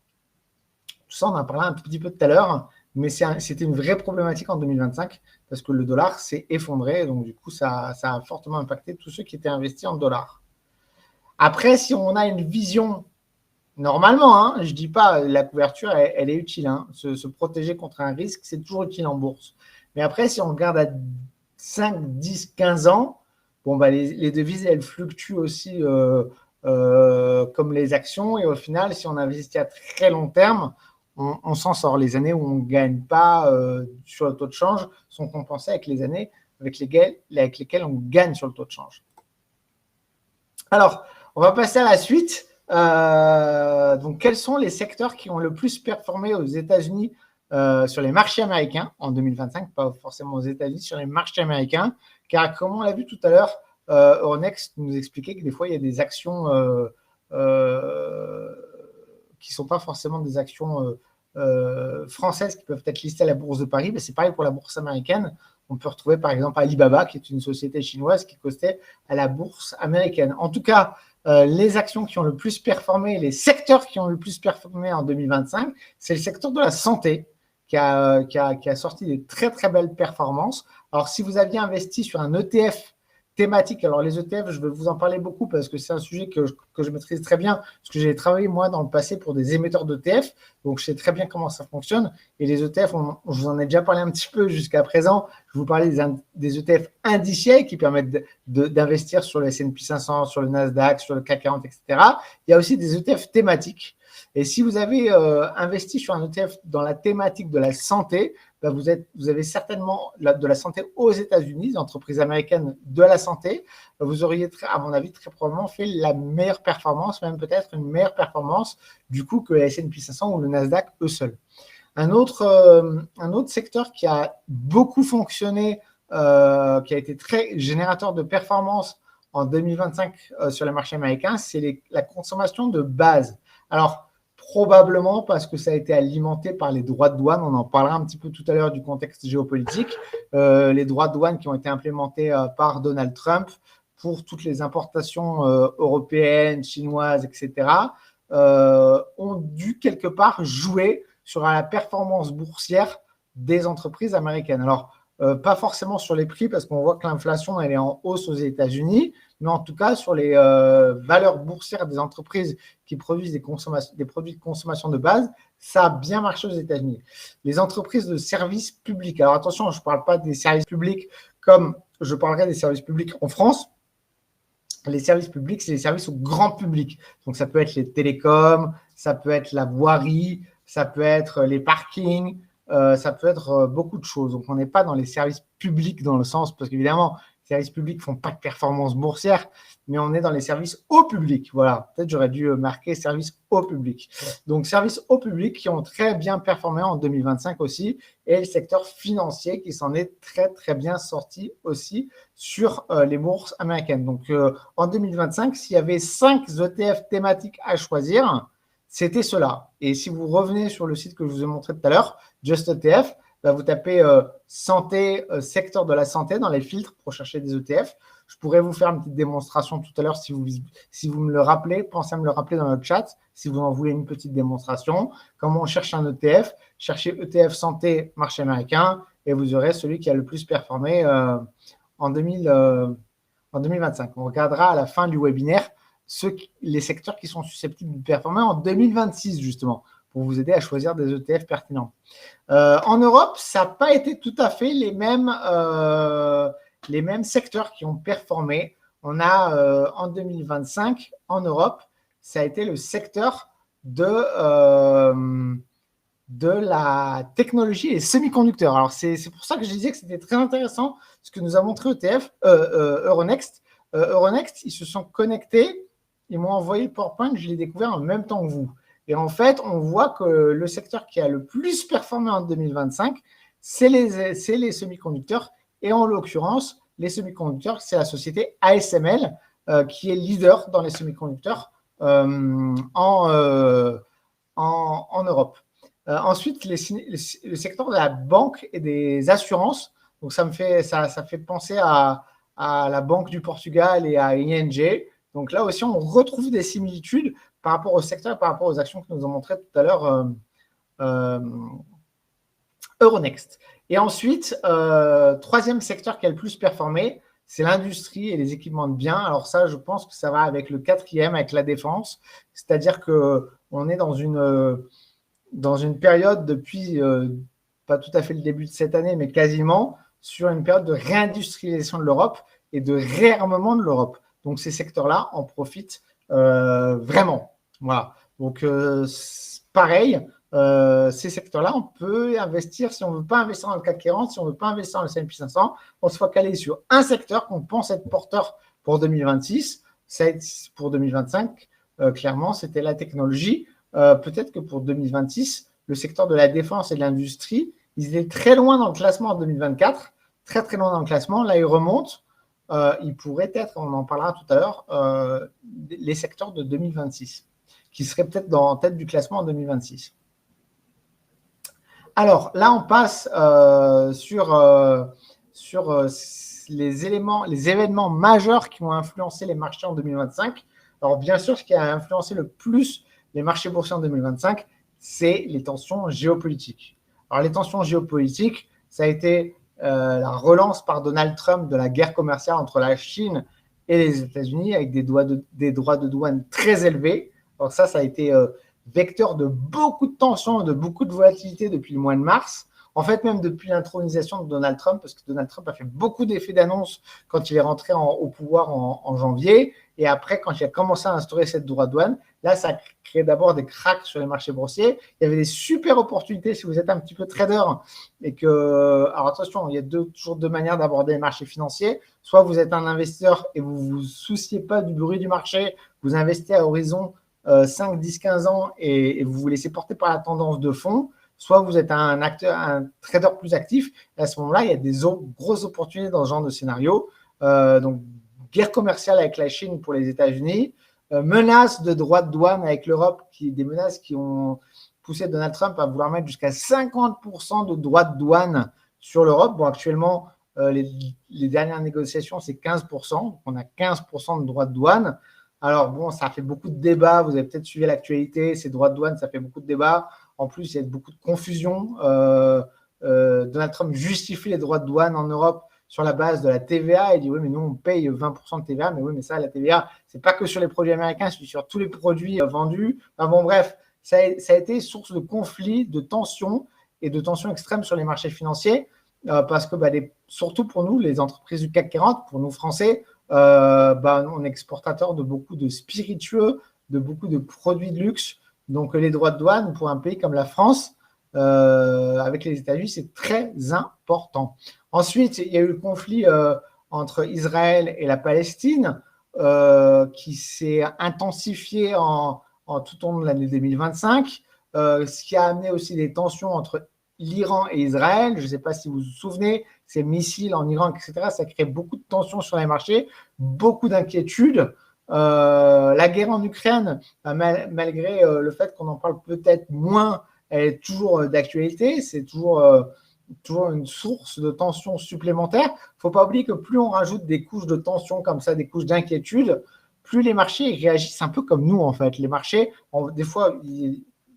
on en a parlé un petit peu tout à l'heure, mais c'était une vraie problématique en 2025 parce que le dollar s'est effondré. Donc, du coup, ça a fortement impacté tous ceux qui étaient investis en dollars. Après, si on a une vision, normalement, je ne dis pas la couverture, elle est utile. Se protéger contre un risque, c'est toujours utile en bourse. Mais après, si on regarde à 5, 10, 15 ans, les devises, elles fluctuent aussi comme les actions. Et au final, si on investit à très long terme, on s'en sort. Les années où on ne gagne pas sur le taux de change sont compensées avec les années avec lesquelles on gagne sur le taux de change. Alors, on va passer à la suite. Donc, quels sont les secteurs qui ont le plus performé aux États-Unis sur les marchés américains en 2025, pas forcément aux États-Unis, sur les marchés américains, car comme on l'a vu tout à l'heure, Euronext nous expliquait que des fois, il y a des actions qui ne sont pas forcément des actions françaises qui peuvent être listées à la Bourse de Paris, mais c'est pareil pour la bourse américaine. On peut retrouver par exemple Alibaba, qui est une société chinoise qui costait à la bourse américaine. En tout cas, les actions qui ont le plus performé, les secteurs qui ont le plus performé en 2025, c'est le secteur de la santé qui a sorti des très très belles performances. Alors, si vous aviez investi sur un ETF thématique, alors les ETF, je vais vous en parler beaucoup parce que c'est un sujet que je maîtrise très bien, parce que j'ai travaillé moi dans le passé pour des émetteurs d'ETF, donc je sais très bien comment ça fonctionne. Et les ETF, je vous en ai déjà parlé un petit peu jusqu'à présent. Je vous parlais des ETF indiciels qui permettent d'investir sur le S&P 500, sur le Nasdaq, sur le CAC 40, etc. Il y a aussi des ETF thématiques. Et si vous avez investi sur un ETF dans la thématique de la santé, vous avez certainement de la santé aux États-Unis, des entreprises américaines de la santé. Vous auriez, à mon avis, très probablement fait la meilleure performance, même peut-être une meilleure performance du coup que le S&P 500 ou le Nasdaq eux seuls. Un autre secteur qui a beaucoup fonctionné, qui a été très générateur de performance en 2025 sur les marchés américains, c'est la consommation de base. Alors, probablement parce que ça a été alimenté par les droits de douane. On en parlera un petit peu tout à l'heure du contexte géopolitique. Les droits de douane qui ont été implémentés par Donald Trump pour toutes les importations européennes, chinoises, etc., ont dû quelque part jouer sur la performance boursière des entreprises américaines. Alors, pas forcément sur les prix parce qu'on voit que l'inflation elle est en hausse aux États-Unis, mais en tout cas sur les valeurs boursières des entreprises qui produisent des produits de consommation de base, ça a bien marché aux États-Unis. Les entreprises de services publics, alors attention, je ne parle pas des services publics comme je parlerai des services publics en France. Les services publics, c'est les services au grand public. Donc, ça peut être les télécoms, ça peut être la voirie, ça peut être les parkings, ça peut être beaucoup de choses. Donc, on n'est pas dans les services publics dans le sens, parce qu'évidemment, les services publics ne font pas de performance boursière, mais on est dans les services au public. Voilà, peut-être j'aurais dû marquer services au public. Donc, services au public qui ont très bien performé en 2025 aussi, et le secteur financier qui s'en est très, très bien sorti aussi sur les bourses américaines. Donc, en 2025, s'il y avait 5 ETF thématiques à choisir, c'était cela. Et si vous revenez sur le site que je vous ai montré tout à l'heure, Just ETF, vous tapez santé, secteur de la santé dans les filtres pour chercher des ETF. Je pourrais vous faire une petite démonstration tout à l'heure si vous me le rappelez. Pensez à me le rappeler dans le chat si vous en voulez une petite démonstration. Comment on cherche un ETF? Cherchez ETF santé marché américain et vous aurez celui qui a le plus performé en 2025. On regardera à la fin du webinaire les secteurs qui sont susceptibles de performer en 2026 justement, pour vous aider à choisir des ETF pertinents. En Europe, ça n'a pas été tout à fait les mêmes secteurs qui ont performé. On a en 2025, en Europe, ça a été le secteur de la technologie et semi-conducteurs. Alors, c'est pour ça que je disais que c'était très intéressant ce que nous a montré Euronext. Euronext, ils se sont connectés, ils m'ont envoyé le PowerPoint, je l'ai découvert en même temps que vous. Et en fait, on voit que le secteur qui a le plus performé en 2025, c'est les semi-conducteurs. Et en l'occurrence, les semi-conducteurs, c'est la société ASML qui est leader dans les semi-conducteurs en Europe. Ensuite, le secteur de la banque et des assurances. Donc, ça fait penser à la Banque du Portugal et à ING. Donc là aussi, on retrouve des similitudes par rapport au secteur et par rapport aux actions que nous avons montrées tout à l'heure Euronext. Et ensuite, troisième secteur qui a le plus performé, c'est l'industrie et les équipements de biens. Alors ça, je pense que ça va avec le quatrième, avec la défense. C'est-à-dire qu'on est dans une période depuis, pas tout à fait le début de cette année, mais quasiment, sur une période de réindustrialisation de l'Europe et de réarmement de l'Europe. Donc, ces secteurs-là en profitent vraiment. Voilà. Donc, pareil, ces secteurs-là, on peut investir, si on ne veut pas investir dans le CAC 40, si on ne veut pas investir dans le S&P 500, on se focalise sur un secteur qu'on pense être porteur pour 2026. Pour 2025, clairement, c'était la technologie. Peut-être que pour 2026, le secteur de la défense et de l'industrie, ils étaient très loin dans le classement en 2024, très très loin dans le classement. Là, ils remontent. Il pourrait être, on en parlera tout à l'heure, les secteurs de 2026, qui seraient peut-être en tête du classement en 2026. Alors, là, on passe sur les événements majeurs qui ont influencé les marchés en 2025. Alors, bien sûr, ce qui a influencé le plus les marchés boursiers en 2025, c'est les tensions géopolitiques. Alors, les tensions géopolitiques, ça a été la relance par Donald Trump de la guerre commerciale entre la Chine et les États-Unis avec des droits de douane très élevés. Alors ça a été vecteur de beaucoup de tensions, de beaucoup de volatilité depuis le mois de mars. En fait, même depuis l'intronisation de Donald Trump, parce que Donald Trump a fait beaucoup d'effets d'annonce quand il est rentré au pouvoir en janvier. Et après, quand il a commencé à instaurer cette droit de douane, Là, ça crée d'abord des cracks sur les marchés boursiers. Il y avait des super opportunités si vous êtes un petit peu trader et que, alors attention, il y a toujours deux manières d'aborder les marchés financiers. Soit vous êtes un investisseur et vous ne vous souciez pas du bruit du marché, vous investissez à horizon 5, 10, 15 ans et vous vous laissez porter par la tendance de fond. Soit vous êtes un trader plus actif. Et à ce moment-là, il y a des grosses opportunités dans ce genre de scénario. Donc, guerre commerciale avec la Chine pour les États-Unis, menaces de droits de douane avec l'Europe, des menaces qui ont poussé Donald Trump à vouloir mettre jusqu'à 50% de droits de douane sur l'Europe. Bon, actuellement, les dernières négociations, c'est 15%. Donc on a 15% de droits de douane. Alors, bon, ça fait beaucoup de débats. Vous avez peut-être suivi l'actualité. Ces droits de douane, ça fait beaucoup de débats. En plus, il y a beaucoup de confusion. Donald Trump justifie les droits de douane en Europe sur la base de la TVA. Il dit oui, mais nous, on paye 20% de TVA. Mais oui, mais ça, la TVA, c'est pas que sur les produits américains, c'est sur tous les produits vendus. Enfin, bon, bref, ça a été source de conflits, de tensions et de tensions extrêmes sur les marchés financiers parce que surtout pour nous, les entreprises du CAC 40, pour nous Français, on est exportateur de beaucoup de spiritueux, de beaucoup de produits de luxe. Donc, les droits de douane pour un pays comme la France, avec les États-Unis, c'est très important. Ensuite, il y a eu le conflit entre Israël et la Palestine qui s'est intensifié en tout au long de l'année 2025, ce qui a amené aussi des tensions entre l'Iran et Israël. Je ne sais pas si vous vous souvenez, ces missiles en Iran, etc., ça crée beaucoup de tensions sur les marchés, beaucoup d'inquiétudes. La guerre en Ukraine, malgré le fait qu'on en parle peut-être moins, elle est toujours d'actualité, c'est toujours une source de tension supplémentaire. Il ne faut pas oublier que plus on rajoute des couches de tension comme ça, des couches d'inquiétude, plus les marchés réagissent un peu comme nous en fait. Les marchés, des fois,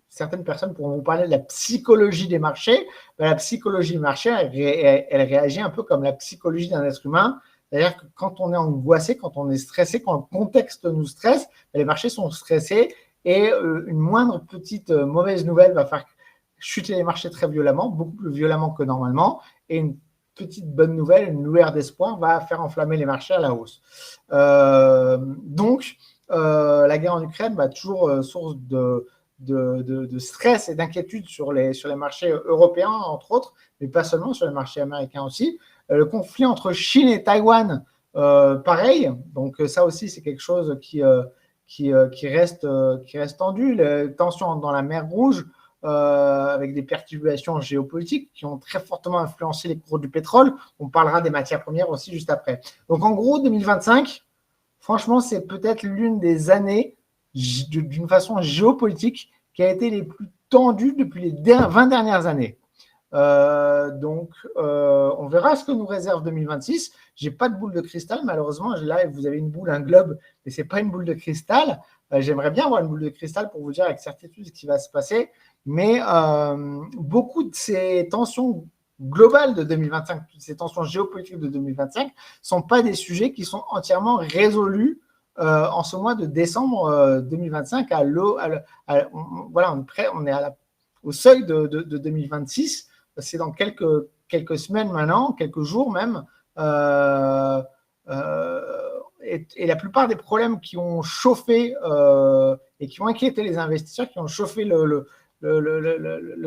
certaines personnes pourront vous parler de la psychologie des marchés. La psychologie des marchés, elle réagit un peu comme la psychologie d'un être humain. C'est-à-dire que quand on est angoissé, quand on est stressé, quand le contexte nous stresse, les marchés sont stressés et une moindre petite mauvaise nouvelle va faire chuter les marchés très violemment, beaucoup plus violemment que normalement, et une petite bonne nouvelle, une lueur d'espoir va faire enflammer les marchés à la hausse. Donc, la guerre en Ukraine va toujours source de stress et d'inquiétude sur les marchés européens, entre autres, mais pas seulement, sur les marchés américains aussi. Le conflit entre Chine et Taïwan, pareil. Donc, ça aussi, c'est quelque chose qui reste tendu. Les tensions dans la mer Rouge, avec des perturbations géopolitiques qui ont très fortement influencé les cours du pétrole. On parlera des matières premières aussi juste après. Donc, en gros, 2025, franchement, c'est peut-être l'une des années, d'une façon géopolitique, qui a été les plus tendues depuis les 20 dernières années. Donc, on verra ce que nous réserve 2026. J'ai pas de boule de cristal, malheureusement. Là, vous avez une boule, un globe, mais c'est pas une boule de cristal. J'aimerais bien avoir une boule de cristal pour vous dire avec certitude ce qui va se passer. Mais beaucoup de ces tensions globales de 2025, ces tensions géopolitiques de 2025, ne sont pas des sujets qui sont entièrement résolus en ce mois de décembre 2025. Voilà, on est au seuil de 2026. C'est dans quelques semaines maintenant, quelques jours même. Et la plupart des problèmes qui ont chauffé et qui ont inquiété les investisseurs, qui ont chauffé le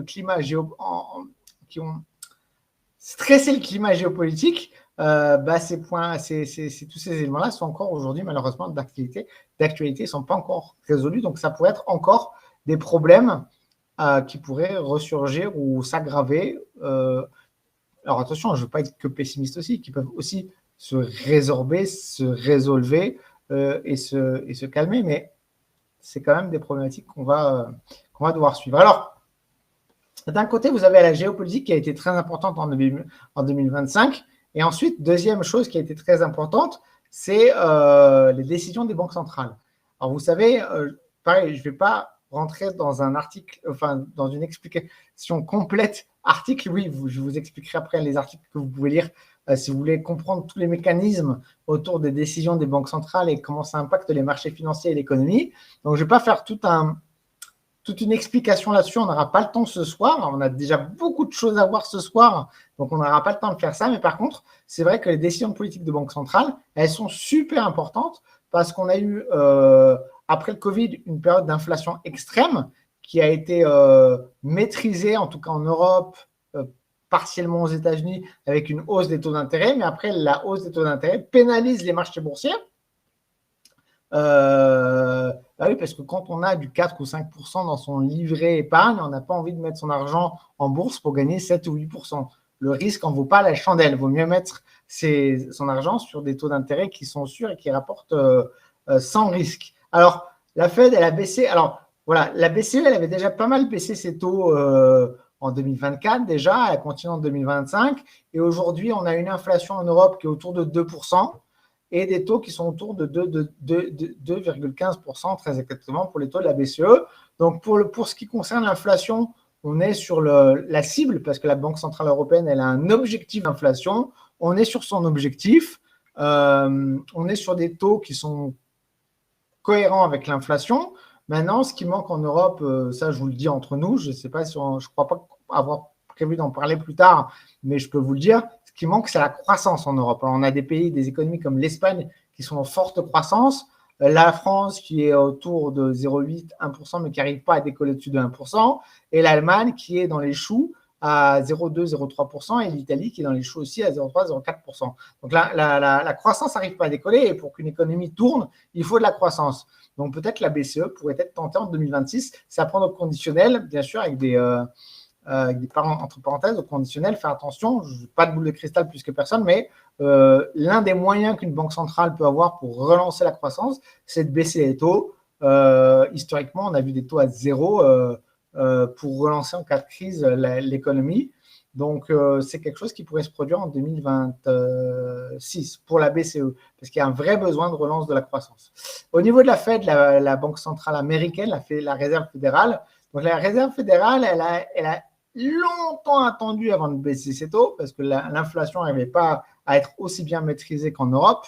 climat qui ont stressé le climat géopolitique, tous ces éléments-là sont encore aujourd'hui, malheureusement, d'actualité, ne sont pas encore résolus. Donc, ça pourrait être encore des problèmes qui pourraient ressurgir ou s'aggraver. Alors, attention, je ne veux pas être que pessimiste aussi, qui peuvent aussi se résorber, se résolver et se calmer, mais c'est quand même des problématiques qu'on va devoir suivre. Alors, d'un côté, vous avez la géopolitique qui a été très importante en 2025. Et ensuite, deuxième chose qui a été très importante, c'est les décisions des banques centrales. Alors, vous savez, pareil, je ne vais pas rentrer dans un article, enfin, dans une explication complète article. Oui, je vous expliquerai après les articles que vous pouvez lire si vous voulez comprendre tous les mécanismes autour des décisions des banques centrales et comment ça impacte les marchés financiers et l'économie. Donc, je ne vais pas faire toute une explication là-dessus. On n'aura pas le temps ce soir. On a déjà beaucoup de choses à voir ce soir, donc on n'aura pas le temps de faire ça. Mais par contre, c'est vrai que les décisions politiques de banque centrale, elles sont super importantes parce qu'on a eu après le Covid, une période d'inflation extrême qui a été maîtrisée, en tout cas en Europe, partiellement aux États-Unis, avec une hausse des taux d'intérêt. Mais après, la hausse des taux d'intérêt pénalise les marchés boursiers. Bah oui, parce que quand on a du 4 ou 5% dans son livret épargne, on n'a pas envie de mettre son argent en bourse pour gagner 7 ou 8%. Le risque n'en vaut pas la chandelle. Il vaut mieux mettre son argent sur des taux d'intérêt qui sont sûrs et qui rapportent sans risque. Alors, la Fed, elle a baissé. Alors, voilà, la BCE, elle avait déjà pas mal baissé ses taux en 2024 déjà. Elle continue en 2025. Et aujourd'hui, on a une inflation en Europe qui est autour de 2%. Et des taux qui sont autour de 2,15% très exactement pour les taux de la BCE. Donc, pour ce qui concerne l'inflation, on est sur la cible parce que la Banque Centrale Européenne, elle a un objectif d'inflation. On est sur son objectif. On est sur des taux qui sont cohérents avec l'inflation. Maintenant, ce qui manque en Europe, ça, je vous le dis entre nous, je ne sais pas si je ne crois pas avoir prévu d'en parler plus tard, mais je peux vous le dire. Ce qui manque, c'est la croissance en Europe. Alors, on a des pays, des économies comme l'Espagne qui sont en forte croissance, la France qui est autour de 0,8, 1%, mais qui n'arrive pas à décoller au-dessus de 1%, et l'Allemagne qui est dans les choux à 0,2, 0,3%, et l'Italie qui est dans les choux aussi à 0,3, 0,4%. Donc la croissance n'arrive pas à décoller, et pour qu'une économie tourne, il faut de la croissance. Donc peut-être la BCE pourrait être tentée en 2026, c'est à prendre au conditionnel, bien sûr, avec des entre parenthèses, au conditionnel, faire attention, je n'ai pas de boule de cristal plus que personne, mais l'un des moyens qu'une banque centrale peut avoir pour relancer la croissance, c'est de baisser les taux. Historiquement, on a vu des taux à zéro pour relancer en cas de crise l'économie. Donc, c'est quelque chose qui pourrait se produire en 2026 pour la BCE, parce qu'il y a un vrai besoin de relance de la croissance. Au niveau de la Fed, la Banque centrale américaine, la Réserve fédérale, donc la Réserve fédérale, elle a longtemps attendu avant de baisser ses taux parce que l'inflation n'arrivait pas à être aussi bien maîtrisée qu'en Europe.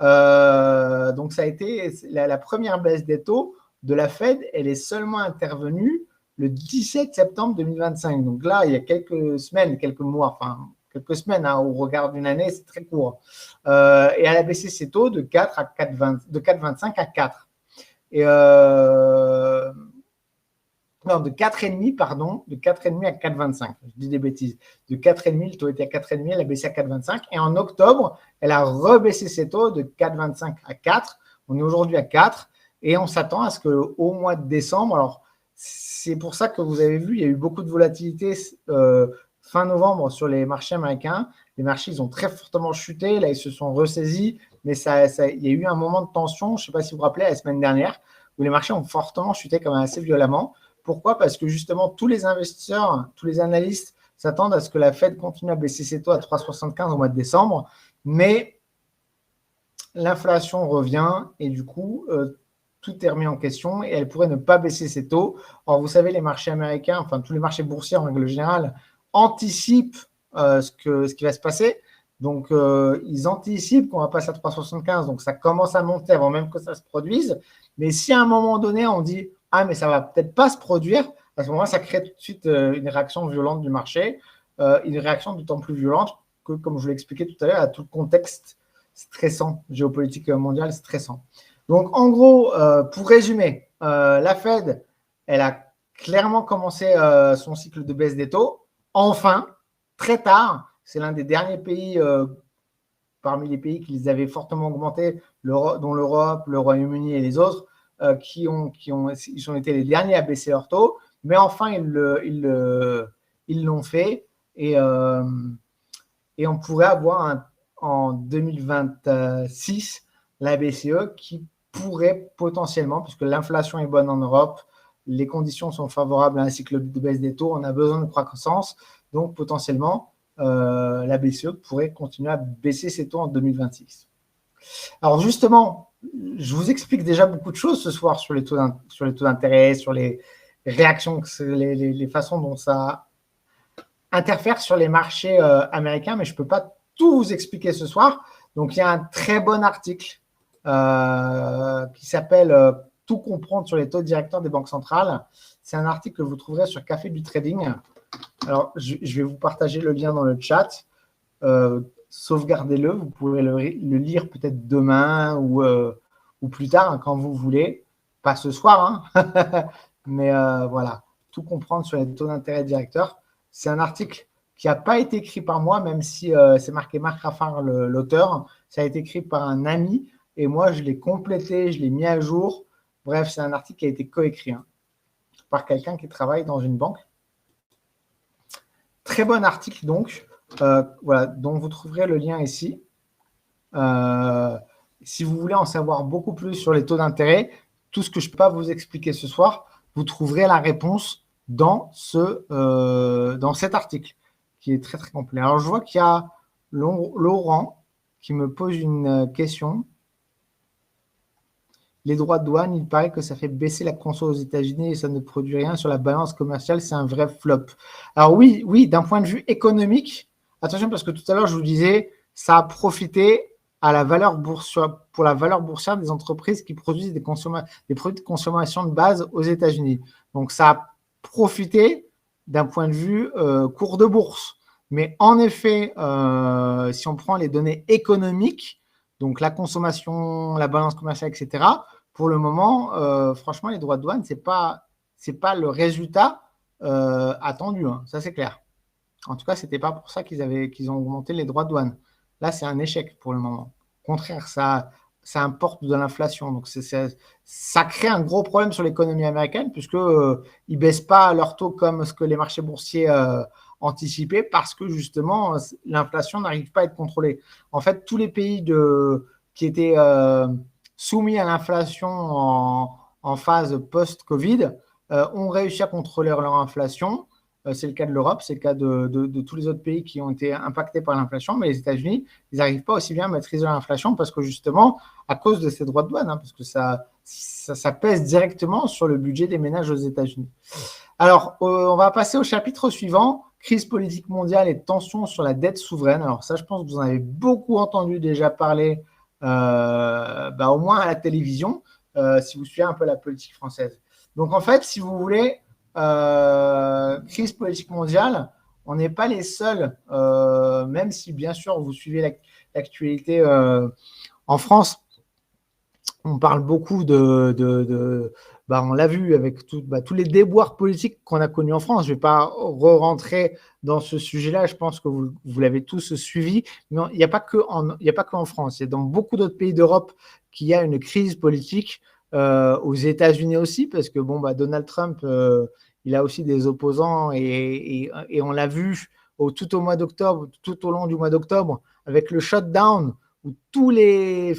Donc, ça a été la première baisse des taux de la Fed, elle est seulement intervenue le 17 septembre 2025. Donc là, il y a quelques semaines, quelques mois, enfin quelques semaines, hein, au regard d'une année, c'est très court. Et elle a baissé ses taux de 4 à 4,25 à 4. Et non, de 4,5, pardon, de 4,5 à 4,25. Je dis des bêtises. De 4,5, le taux était à 4,5, elle a baissé à 4,25. Et en octobre, elle a rebaissé ses taux de 4,25 à 4. On est aujourd'hui à 4. Et on s'attend à ce qu'au mois de décembre, alors c'est pour ça que vous avez vu, il y a eu beaucoup de volatilité fin novembre sur les marchés américains. Les marchés, ils ont très fortement chuté. Là, ils se sont ressaisis. Mais il y a eu un moment de tension, je ne sais pas si vous vous rappelez, la semaine dernière, où les marchés ont fortement chuté quand même assez violemment. Pourquoi ? Parce que justement, tous les investisseurs, tous les analystes s'attendent à ce que la Fed continue à baisser ses taux à 3,75 au mois de décembre. Mais l'inflation revient et du coup, tout est remis en question et elle pourrait ne pas baisser ses taux. Or, vous savez, les marchés américains, enfin tous les marchés boursiers en règle générale, anticipent ce qui va se passer. Donc, ils anticipent qu'on va passer à 3,75. Donc, ça commence à monter avant même que ça se produise. Mais si à un moment donné, on dit « Ah, mais ça ne va peut-être pas se produire », à ce moment-là, ça crée tout de suite une réaction violente du marché. Une réaction d'autant plus violente que, comme je vous l'ai expliqué tout à l'heure, à tout le contexte stressant, géopolitique mondial stressant. Donc, en gros, pour résumer, la Fed, elle a clairement commencé son cycle de baisse des taux. Enfin, très tard, c'est l'un des derniers pays, parmi les pays qui les avaient fortement augmentés, dont l'Europe, le Royaume-Uni et les autres, ils ont été les derniers à baisser leurs taux. Mais enfin, ils l'ont fait. Et on pourrait avoir en 2026 la BCE qui pourrait potentiellement, puisque l'inflation est bonne en Europe, les conditions sont favorables à un cycle de baisse des taux, on a besoin de croissance, donc potentiellement la BCE pourrait continuer à baisser ses taux en 2026. Alors justement, je vous explique déjà beaucoup de choses ce soir sur les taux d'intérêt, sur les réactions, les façons dont ça interfère sur les marchés américains, mais je ne peux pas tout vous expliquer ce soir. Donc, il y a un très bon article qui s'appelle « Tout comprendre sur les taux directeurs des banques centrales ». C'est un article que vous trouverez sur Café du Trading. Alors, je vais vous partager le lien dans le chat. Sauvegardez-le. Vous pouvez le lire peut-être demain ou plus tard, hein, quand vous voulez. pas ce soir, hein, mais voilà, tout comprendre sur les taux d'intérêt directeurs. C'est un article qui n'a pas été écrit par moi, même si c'est marqué Marc Raffard, l'auteur. Ça a été écrit par un ami et moi, je l'ai complété, je l'ai mis à jour. Bref, c'est un article qui a été coécrit par quelqu'un qui travaille dans une banque. Très bon article, donc, voilà, dont vous trouverez le lien ici. Si vous voulez en savoir beaucoup plus sur les taux d'intérêt, tout ce que je ne peux pas vous expliquer ce soir, vous trouverez la réponse dans cet article, qui est très, très complet. Alors, je vois qu'il y a Laurent qui me pose une question. Les droits de douane, il paraît que ça fait baisser la conso aux États-Unis et ça ne produit rien sur la balance commerciale. C'est un vrai flop. Alors oui, d'un point de vue économique, attention parce que tout à l'heure, je vous disais, ça a profité à la valeur boursière, pour la valeur boursière des entreprises qui produisent des produits de consommation de base aux États-Unis. Donc, ça a profité d'un point de vue cours de bourse. Mais en effet, si on prend les données économiques, donc la consommation, la balance commerciale, etc., pour le moment, franchement, les droits de douane, c'est pas le résultat attendu. Hein, ça, c'est clair. En tout cas, ce n'était pas pour ça qu'ils ont augmenté les droits de douane. Là, c'est un échec pour le moment. Au contraire, ça importe de l'inflation. Donc, ça crée un gros problème sur l'économie américaine puisqu'ils ne baissent pas leur taux comme ce que les marchés boursiers anticipaient parce que justement, l'inflation n'arrive pas à être contrôlée. En fait, tous les pays qui étaient soumis à l'inflation en phase post-Covid ont réussi à contrôler leur inflation. C'est le cas de l'Europe, c'est le cas de tous les autres pays qui ont été impactés par l'inflation, mais les États-Unis, ils n'arrivent pas aussi bien à maîtriser l'inflation parce que justement, à cause de ces droits de douane, hein, parce que ça pèse directement sur le budget des ménages aux États-Unis. Alors, on va passer au chapitre suivant, crise politique mondiale et tensions sur la dette souveraine. Alors ça, je pense que vous en avez beaucoup entendu déjà parler, au moins à la télévision, si vous suivez un peu la politique française. Donc en fait, si vous voulez, crise politique mondiale, on n'est pas les seuls, même si bien sûr vous suivez l'actualité en France, on parle beaucoup on l'a vu avec tous les déboires politiques qu'on a connus en France. Je ne vais pas rentrer dans ce sujet-là, je pense que vous l'avez tous suivi, mais il n'y a pas que en France, il y a dans beaucoup d'autres pays d'Europe qu'il y a une crise politique, aux États-Unis aussi, parce que Donald Trump, il a aussi des opposants et on l'a vu tout au long du mois d'octobre, avec le shutdown où tous les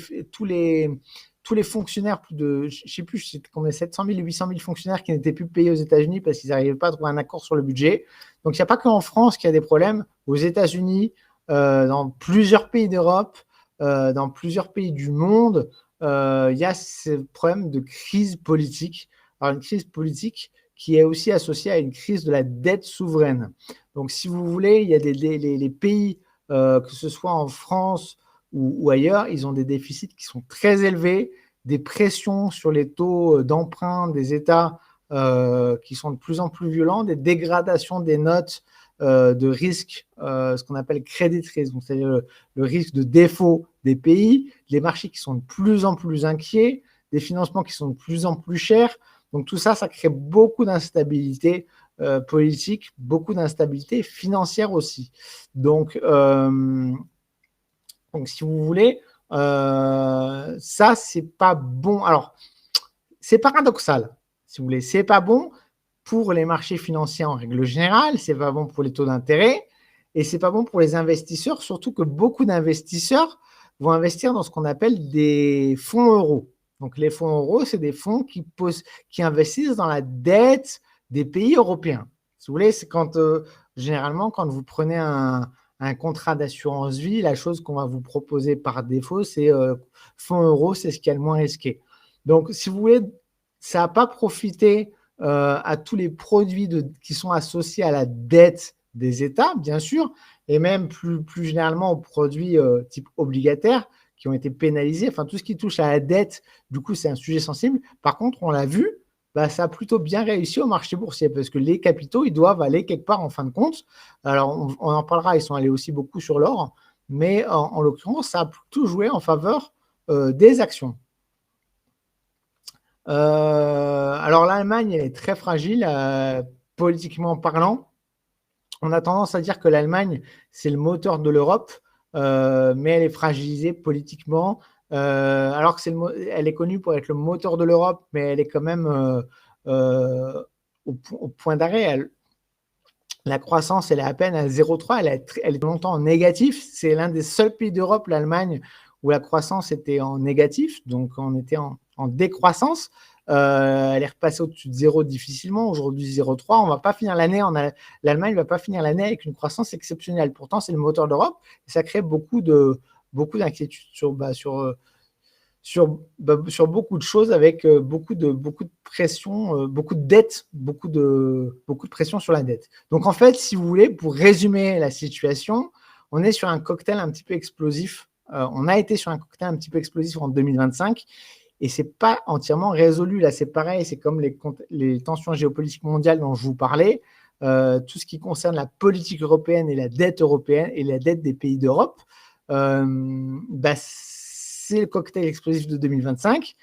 fonctionnaires, je ne sais plus, c'était combien, 700 000 ou 800 000 fonctionnaires qui n'étaient plus payés aux États-Unis parce qu'ils n'arrivaient pas à trouver un accord sur le budget. Donc, il n'y a pas qu'en France qu'il y a des problèmes. Aux États-Unis, dans plusieurs pays d'Europe, dans plusieurs pays du monde, il y a ce problème de crise politique. Alors, une crise politique qui est aussi associée à une crise de la dette souveraine. Donc, si vous voulez, il y a les pays, que ce soit en France ou ailleurs, ils ont des déficits qui sont très élevés, des pressions sur les taux d'emprunt des États qui sont de plus en plus violents, des dégradations des notes de risque, ce qu'on appelle credit risk, donc c'est-à-dire le risque de défaut des pays, les marchés qui sont de plus en plus inquiets, des financements qui sont de plus en plus chers. Donc tout ça, ça crée beaucoup d'instabilité politique, beaucoup d'instabilité financière aussi. Donc si vous voulez, ça, c'est pas bon. Alors, c'est paradoxal, si vous voulez. C'est pas bon pour les marchés financiers en règle générale, c'est pas bon pour les taux d'intérêt et c'est pas bon pour les investisseurs, surtout que beaucoup d'investisseurs vont investir dans ce qu'on appelle des fonds euros. Donc, les fonds euros, c'est des fonds qui investissent dans la dette des pays européens. Si vous voulez, c'est généralement, quand vous prenez un contrat d'assurance vie, la chose qu'on va vous proposer par défaut, c'est fonds euros, c'est ce qui est le moins risqué. Donc, si vous voulez, ça n'a pas profité à tous les produits qui sont associés à la dette des États, bien sûr, et même plus généralement aux produits type obligataires qui ont été pénalisés. Enfin, tout ce qui touche à la dette, du coup, c'est un sujet sensible. Par contre, on l'a vu, ça a plutôt bien réussi au marché boursier parce que les capitaux, ils doivent aller quelque part en fin de compte. Alors, on en parlera, ils sont allés aussi beaucoup sur l'or, mais en l'occurrence, ça a plutôt joué en faveur des actions. Alors l'Allemagne elle est très fragile, politiquement parlant. On a tendance à dire que l'Allemagne, c'est le moteur de l'Europe, mais elle est fragilisée politiquement, alors que elle est connue pour être le moteur de l'Europe, mais elle est quand même au point d'arrêt. La croissance, elle est à peine à 0,3, elle est longtemps en négatif. C'est l'un des seuls pays d'Europe, l'Allemagne, où la croissance était en négatif, donc on était en décroissance. Elle est repassée au-dessus de 0 difficilement. Aujourd'hui, 0,3. On va pas finir l'année. L'Allemagne ne va pas finir l'année avec une croissance exceptionnelle. Pourtant, c'est le moteur d'Europe et ça crée beaucoup d'inquiétudes sur beaucoup de choses, avec beaucoup de pression, beaucoup de dettes, beaucoup de pression sur la dette. Donc, en fait, si vous voulez, pour résumer la situation, on est sur un cocktail un petit peu explosif. On a été sur un cocktail un petit peu explosif en 2025. Et ce n'est pas entièrement résolu. Là, c'est pareil, c'est comme les tensions géopolitiques mondiales dont je vous parlais. Tout ce qui concerne la politique européenne et la dette européenne et la dette des pays d'Europe, c'est le cocktail explosif de 2025.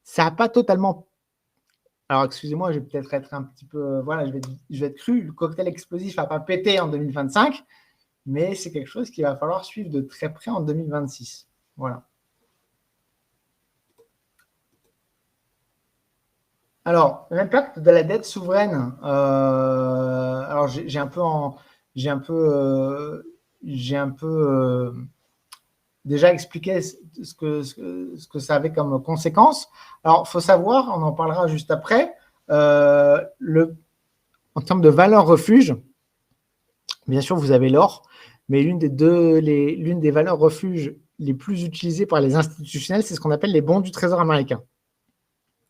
Ça n'a pas totalement... Alors, excusez-moi, je vais peut-être être un petit peu... Voilà, je vais être cru. Le cocktail explosif n'a pas pété en 2025, mais c'est quelque chose qu'il va falloir suivre de très près en 2026. Voilà. Alors, l'impact de la dette souveraine, alors j'ai un peu déjà expliqué ce que ça avait comme conséquence. Alors, il faut savoir, on en parlera juste après, en termes de valeur refuge, bien sûr, vous avez l'or, mais l'une des valeurs refuge les plus utilisées par les institutionnels, c'est ce qu'on appelle les bons du Trésor américain.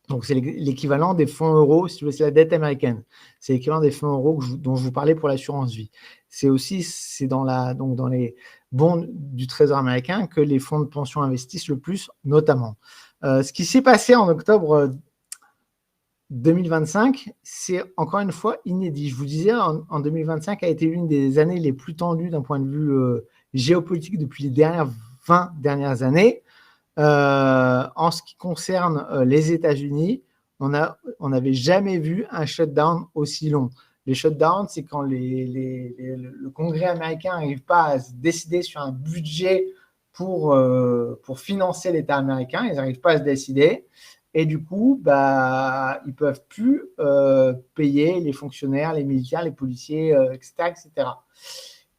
Donc, c'est l'équivalent des fonds euros, si vous voulez, c'est la dette américaine. C'est l'équivalent des fonds euros dont je vous parlais pour l'assurance vie. C'est dans les bons du Trésor américain que les fonds de pension investissent le plus, notamment. Ce qui s'est passé en octobre 2025, c'est encore une fois inédit. Je vous disais, en 2025 a été l'une des années les plus tendues d'un point de vue géopolitique depuis les 20 dernières années. En ce qui concerne les États-Unis, on n'avait jamais vu un shutdown aussi long. Les shutdowns, c'est quand le Congrès américain n'arrive pas à se décider sur un budget pour financer l'État américain. Ils n'arrivent pas à se décider. Et du coup, ils ne peuvent plus payer les fonctionnaires, les militaires, les policiers, etc., etc.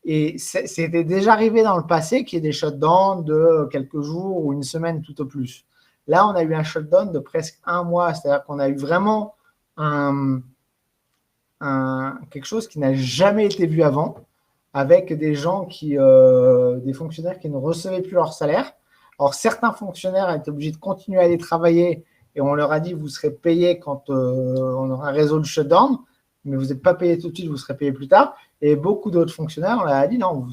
Et c'était déjà arrivé dans le passé qu'il y ait des shutdowns de quelques jours ou une semaine tout au plus. Là, on a eu un shutdown de presque un mois, c'est-à-dire qu'on a eu vraiment quelque chose qui n'a jamais été vu avant, avec des gens des fonctionnaires qui ne recevaient plus leur salaire. Alors, certains fonctionnaires étaient obligés de continuer à aller travailler et on leur a dit vous serez payés quand on aura résolu le shutdown, mais vous n'êtes pas payé tout de suite, vous serez payé plus tard. Et beaucoup d'autres fonctionnaires, on leur a dit non,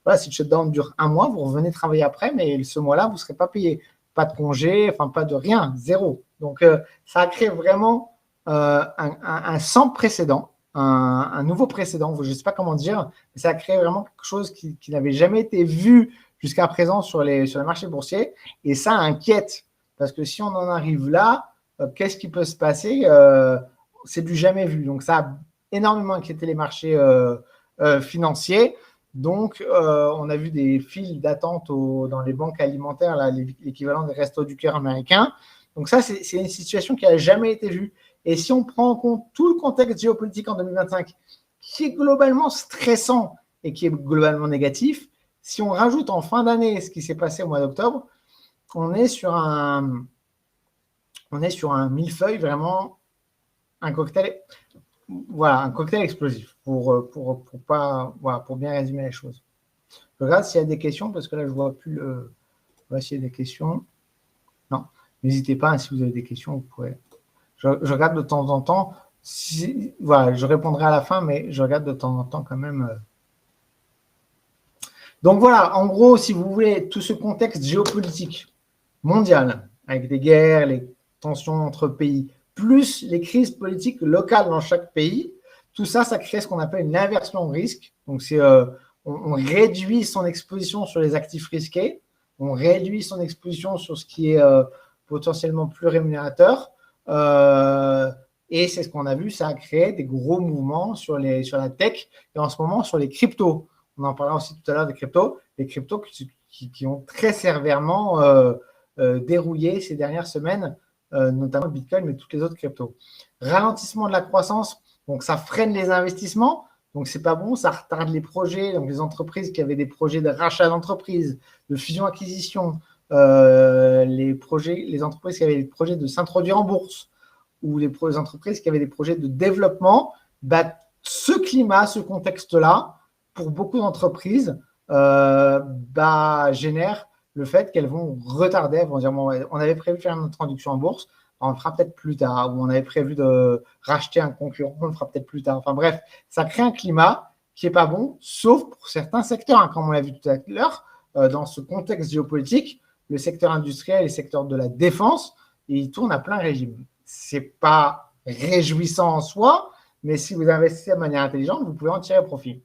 voilà, si le shutdown dure un mois, vous revenez travailler après, mais ce mois-là, vous ne serez pas payé. Pas de congé, enfin pas de rien, zéro. Donc, ça a créé vraiment un sans précédent, un nouveau précédent, je ne sais pas comment dire, mais ça a créé vraiment quelque chose qui n'avait jamais été vu jusqu'à présent sur les marchés boursiers. Et ça inquiète, parce que si on en arrive là, qu'est-ce qui peut se passer c'est du jamais vu. Donc, ça a énormément inquiété les marchés financiers. Donc, on a vu des files d'attente dans les banques alimentaires, là, l'équivalent des Restos du Cœur américains. Donc, ça, c'est une situation qui n'a jamais été vue. Et si on prend en compte tout le contexte géopolitique en 2025, qui est globalement stressant et qui est globalement négatif, si on rajoute en fin d'année ce qui s'est passé au mois d'octobre, on est sur un millefeuille, vraiment un cocktail, voilà, un cocktail explosif pour bien résumer les choses. Je regarde s'il y a des questions parce que là je vois plus le. Voilà, s'il y a des questions. Non, n'hésitez pas, hein, si vous avez des questions, vous pourrez. Je regarde de temps en temps. Voilà, je répondrai à la fin, mais je regarde de temps en temps quand même. Donc voilà, en gros, si vous voulez, tout ce contexte géopolitique mondial, avec des guerres, les tensions entre pays, plus les crises politiques locales dans chaque pays, tout ça, ça crée ce qu'on appelle une inversion au risque. Donc, on réduit son exposition sur les actifs risqués, on réduit son exposition sur ce qui est potentiellement plus rémunérateur. Et c'est ce qu'on a vu, ça a créé des gros mouvements sur la tech et en ce moment sur les cryptos. On en parlera aussi tout à l'heure des cryptos. Les cryptos qui ont très sévèrement dérouillé ces dernières semaines, notamment le Bitcoin, mais toutes les autres cryptos. Ralentissement de la croissance, donc ça freine les investissements, donc c'est pas bon, ça retarde les projets, donc les entreprises qui avaient des projets de rachat d'entreprises, de fusion-acquisition, les entreprises qui avaient des projets de s'introduire en bourse ou les entreprises qui avaient des projets de développement, ce climat, ce contexte-là, pour beaucoup d'entreprises, génère le fait qu'elles vont retarder, elles vont dire on avait prévu de faire une introduction en bourse, on le fera peut-être plus tard, ou on avait prévu de racheter un concurrent, on le fera peut-être plus tard. Enfin bref, ça crée un climat qui n'est pas bon, sauf pour certains secteurs, hein, comme on l'a vu tout à l'heure, dans ce contexte géopolitique, le secteur industriel et le secteur de la défense, ils tournent à plein régime. Ce n'est pas réjouissant en soi, mais si vous investissez de manière intelligente, vous pouvez en tirer profit.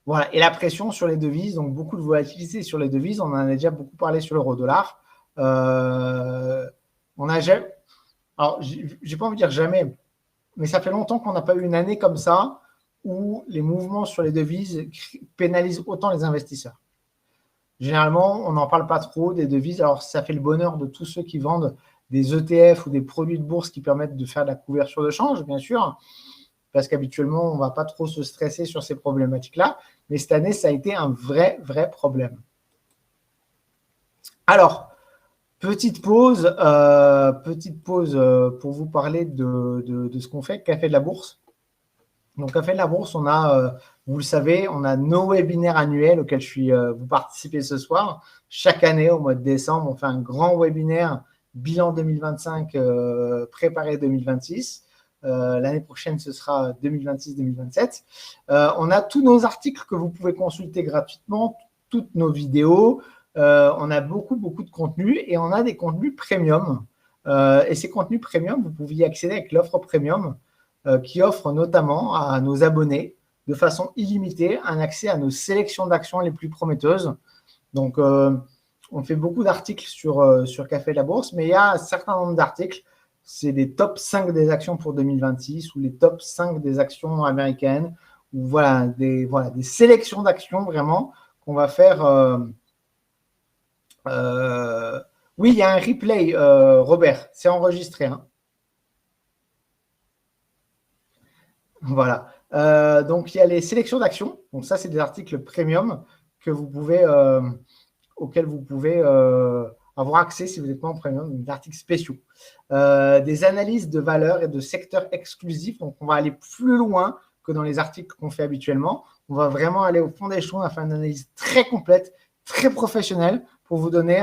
Voilà, et la pression sur les devises, donc beaucoup de volatilité sur les devises, on en a déjà beaucoup parlé sur l'euro-dollar. On a jamais, alors j'ai pas envie de dire jamais, mais ça fait longtemps qu'on n'a pas eu une année comme ça où les mouvements sur les devises pénalisent autant les investisseurs. Généralement, on n'en parle pas trop des devises, alors ça fait le bonheur de tous ceux qui vendent des ETF ou des produits de bourse qui permettent de faire de la couverture de change, bien sûr, parce qu'habituellement, on ne va pas trop se stresser sur ces problématiques-là. Mais cette année, ça a été un vrai problème. Alors, petite pause pour vous parler de ce qu'on fait, Café de la Bourse. Donc, Café de la Bourse, on a, vous le savez, on a nos webinaires annuels auxquels vous participez ce soir. Chaque année, au mois de décembre, on fait un grand webinaire bilan 2025, préparé 2026. L'année prochaine, ce sera 2026-2027. On a tous nos articles que vous pouvez consulter gratuitement, toutes nos vidéos. On a beaucoup de contenus et on a des contenus premium. Et ces contenus premium, vous pouvez y accéder avec l'offre premium qui offre notamment à nos abonnés de façon illimitée un accès à nos sélections d'actions les plus prometteuses. Donc, on fait beaucoup d'articles sur Café de la Bourse, mais il y a un certain nombre d'articles. C'est les top 5 des actions pour 2026 ou les top 5 des actions américaines ou des sélections d'actions vraiment qu'on va faire. Oui, il y a un replay, Robert, c'est enregistré. Hein. Voilà. Donc, il y a les sélections d'actions. Donc, ça, c'est des articles premium que vous pouvez, auxquels vous pouvez avoir accès si vous êtes membre premium, des articles spéciaux. Des analyses de valeurs et de secteurs exclusifs. Donc, on va aller plus loin que dans les articles qu'on fait habituellement. On va vraiment aller au fond des choses, on va faire une analyse très complète, très professionnelle pour vous donner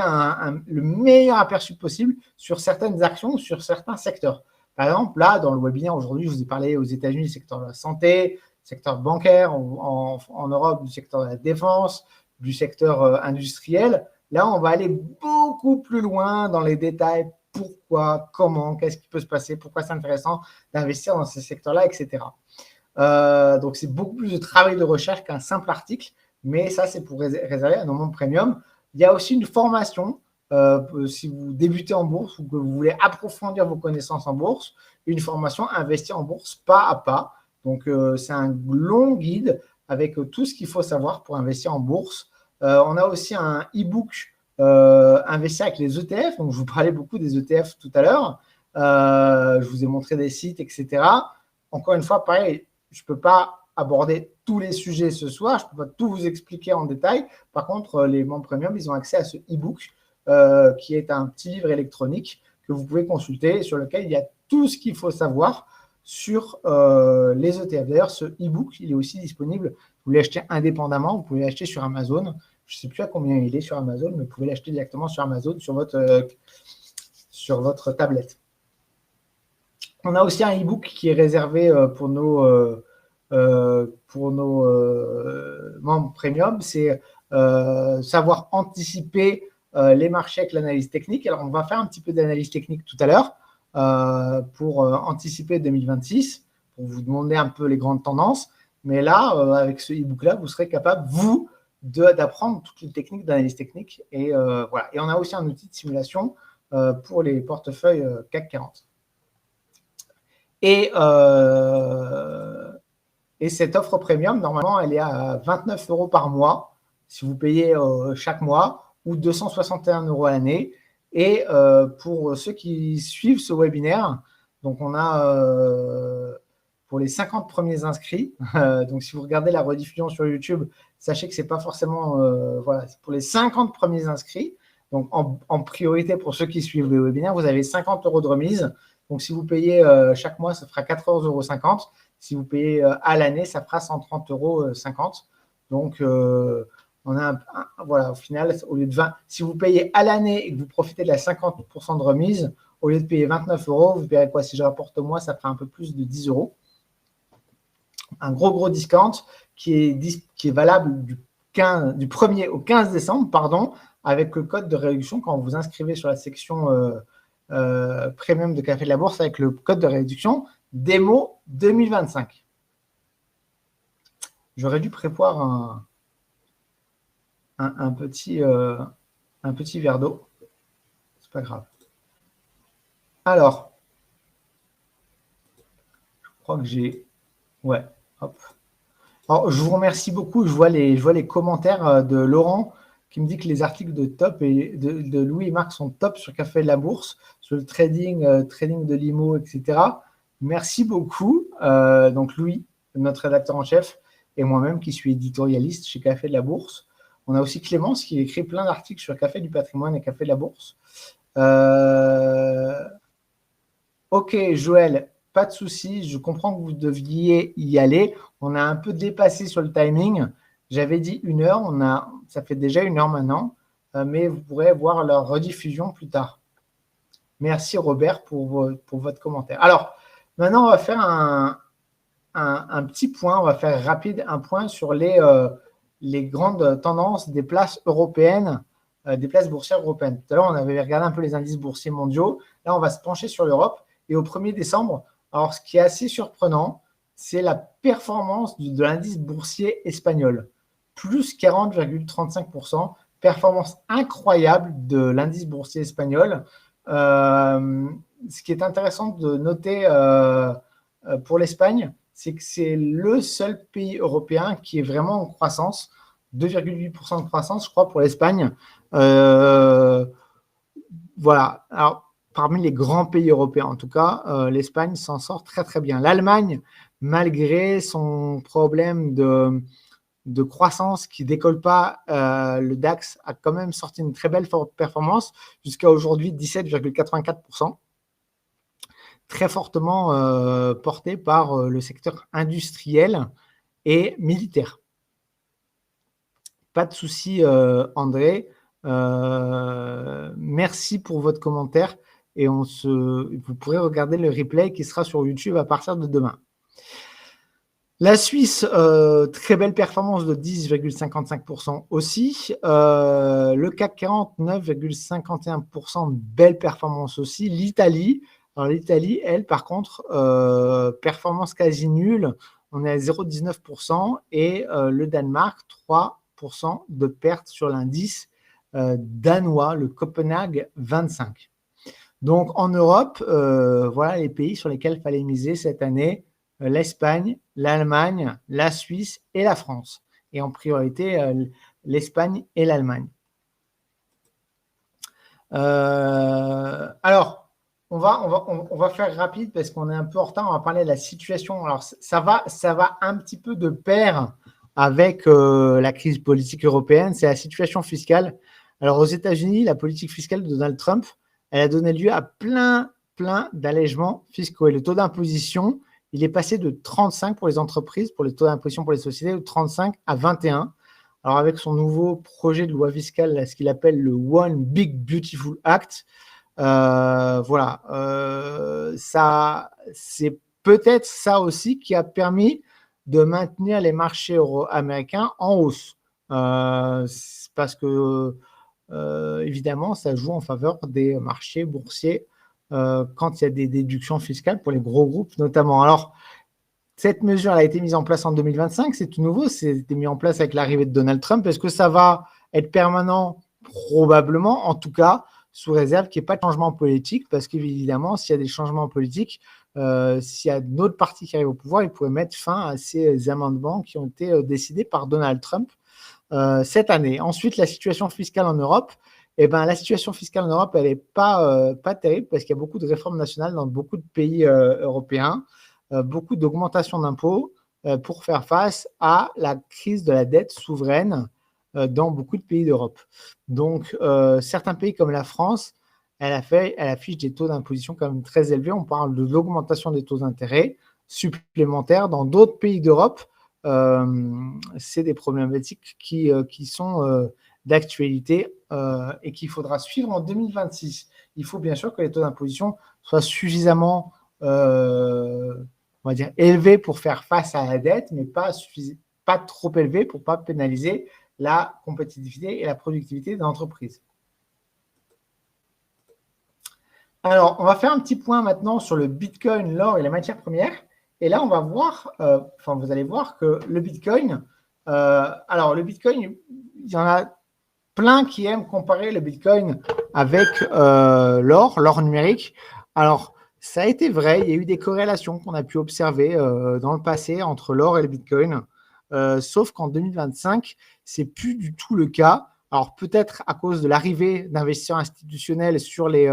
le meilleur aperçu possible sur certaines actions ou sur certains secteurs. Par exemple, là, dans le webinaire aujourd'hui, je vous ai parlé aux États-Unis du secteur de la santé, secteur bancaire, en Europe du secteur de la défense, du secteur industriel. Là, on va aller beaucoup plus loin dans les détails. Pourquoi, comment, qu'est-ce qui peut se passer, pourquoi c'est intéressant d'investir dans ces secteurs-là, etc. Donc, c'est beaucoup plus de travail de recherche qu'un simple article, mais ça, c'est pour réserver à nos membres premium. Il y a aussi une formation, si vous débutez en bourse ou que vous voulez approfondir vos connaissances en bourse, une formation investir en bourse pas à pas. Donc, c'est un long guide avec tout ce qu'il faut savoir pour investir en bourse. On a aussi un e-book investir avec les ETF. Donc, je vous parlais beaucoup des ETF tout à l'heure. Je vous ai montré des sites, etc. Encore une fois, pareil, je ne peux pas aborder tous les sujets ce soir. Je ne peux pas tout vous expliquer en détail. Par contre, les membres premium, ils ont accès à ce e-book qui est un petit livre électronique que vous pouvez consulter et sur lequel il y a tout ce qu'il faut savoir sur les ETF. D'ailleurs, ce e-book, il est aussi disponible. Vous l'achetez indépendamment. Vous pouvez l'acheter sur Amazon. Je ne sais plus à combien il est sur Amazon, mais vous pouvez l'acheter directement sur Amazon sur votre tablette. On a aussi un e-book qui est réservé pour nos membres premium. C'est savoir anticiper les marchés avec l'analyse technique. Alors, on va faire un petit peu d'analyse technique tout à l'heure pour anticiper 2026, pour vous demander un peu les grandes tendances. Mais là, avec ce e-book-là, vous serez capable, vous, d'apprendre toutes les techniques d'analyse technique. Et voilà. Et on a aussi un outil de simulation pour les portefeuilles CAC 40. Et cette offre premium, normalement, elle est à 29 € par mois, si vous payez chaque mois, ou 261 € à l'année. Et pour ceux qui suivent ce webinaire, donc on a pour les 50 premiers inscrits, donc si vous regardez la rediffusion sur YouTube, sachez que ce n'est pas forcément, voilà, c'est pour les 50 premiers inscrits. Donc en priorité pour ceux qui suivent le webinaire, vous avez 50 € de remise. Donc si vous payez chaque mois, ça fera 14,50 €. Si vous payez à l'année, ça fera 130,50 €. Donc, on a voilà, au final, au lieu de 20, si vous payez à l'année et que vous profitez de la 50% de remise, au lieu de payer 29 €, vous paierez quoi? Si je rapporte au mois, ça fera un peu plus de 10 €. Un gros discount qui est valable du 1er au 15 décembre, pardon, avec le code de réduction quand vous inscrivez sur la section premium de Café de la Bourse avec le code de réduction démo 2025. J'aurais dû prévoir un petit verre d'eau. C'est pas grave. Alors, je crois que j'ai... Ouais, hop. Alors, je vous remercie beaucoup. Je vois les commentaires de Laurent qui me dit que les articles de Top et de Louis et Marc sont top sur Café de la Bourse, sur le trading, trading de l'IMO, etc. Merci beaucoup. Donc, Louis, notre rédacteur en chef, et moi-même qui suis éditorialiste chez Café de la Bourse. On a aussi Clémence qui écrit plein d'articles sur Café du patrimoine et Café de la Bourse. Ok, Joël, pas de souci. Je comprends que vous deviez y aller. On a un peu dépassé sur le timing. J'avais dit 1 heure. Ça fait déjà 1 heure maintenant. Mais vous pourrez voir leur rediffusion plus tard. Merci Robert pour votre commentaire. Alors, maintenant, on va faire un petit point. On va faire rapide un point sur les grandes tendances des places européennes, des places boursières européennes. Tout à l'heure, on avait regardé un peu les indices boursiers mondiaux. Là, on va se pencher sur l'Europe. Et au 1er décembre, alors ce qui est assez surprenant, c'est la performance de l'indice boursier espagnol. Plus 40,35%. Performance incroyable de l'indice boursier espagnol. Ce qui est intéressant de noter pour l'Espagne, c'est que c'est le seul pays européen qui est vraiment en croissance. 2,8% de croissance, je crois, pour l'Espagne. Voilà. Alors, parmi les grands pays européens, en tout cas, l'Espagne s'en sort très, très bien. L'Allemagne, malgré son problème de croissance qui ne décolle pas, le DAX a quand même sorti une très belle performance, jusqu'à aujourd'hui 17,84%. Très fortement porté par le secteur industriel et militaire. Pas de souci, André. Merci pour votre commentaire et vous pourrez regarder le replay qui sera sur YouTube à partir de demain. La Suisse, très belle performance de 10,55% aussi. Le CAC 40, 9,51%, belle performance aussi. L'Italie, alors l'Italie, elle, par contre, performance quasi nulle. On est à 0,19% et le Danemark, 3% de perte sur l'indice danois, le Copenhague 25. Donc en Europe, voilà les pays sur lesquels il fallait miser cette année. L'Espagne, l'Allemagne, la Suisse et la France. Et en priorité, l'Espagne et l'Allemagne. Alors, on va faire rapide parce qu'on est un peu en retard. On va parler de la situation. Alors, ça va un petit peu de pair avec la crise politique européenne. C'est la situation fiscale. Alors, aux États-Unis, la politique fiscale de Donald Trump, elle a donné lieu à plein d'allègements fiscaux. Et le taux d'imposition, il est passé de 35 pour les entreprises, pour les taux d'imposition pour les sociétés, de 35 à 21. Alors, avec son nouveau projet de loi fiscale, ce qu'il appelle le One Big Beautiful Act, voilà, ça, c'est peut-être ça aussi qui a permis de maintenir les marchés américains en hausse. Parce que, évidemment, ça joue en faveur des marchés boursiers quand il y a des déductions fiscales pour les gros groupes notamment. Alors, cette mesure a été mise en place en 2025, c'est tout nouveau, c'était mis en place avec l'arrivée de Donald Trump. Est-ce que ça va être permanent? Probablement. En tout cas, sous réserve qu'il n'y ait pas de changement politique, parce qu'évidemment, s'il y a des changements politiques, s'il y a une autre partie qui arrive au pouvoir, ils pourraient mettre fin à ces amendements qui ont été décidés par Donald Trump cette année. Ensuite, la situation fiscale en Europe. Eh ben, la situation fiscale en Europe, elle n'est pas terrible parce qu'il y a beaucoup de réformes nationales dans beaucoup de pays européens, beaucoup d'augmentations d'impôts pour faire face à la crise de la dette souveraine dans beaucoup de pays d'Europe. Donc, certains pays comme la France, elle affiche des taux d'imposition quand même très élevés. On parle de l'augmentation des taux d'intérêt supplémentaires. Dans d'autres pays d'Europe, c'est des problématiques qui sont d'actualité et qu'il faudra suivre en 2026. Il faut bien sûr que les taux d'imposition soient suffisamment on va dire, élevés pour faire face à la dette, mais pas trop élevés pour ne pas pénaliser la compétitivité et la productivité de l'entreprise. Alors, on va faire un petit point maintenant sur le Bitcoin, l'or et les matières premières. Et là, on va voir, vous allez voir que le Bitcoin, alors le Bitcoin, il y en a plein qui aiment comparer le Bitcoin avec l'or numérique. Alors, ça a été vrai, il y a eu des corrélations qu'on a pu observer dans le passé entre l'or et le Bitcoin, sauf qu'en 2025, c'est plus du tout le cas. Alors, peut-être à cause de l'arrivée d'investisseurs institutionnels sur les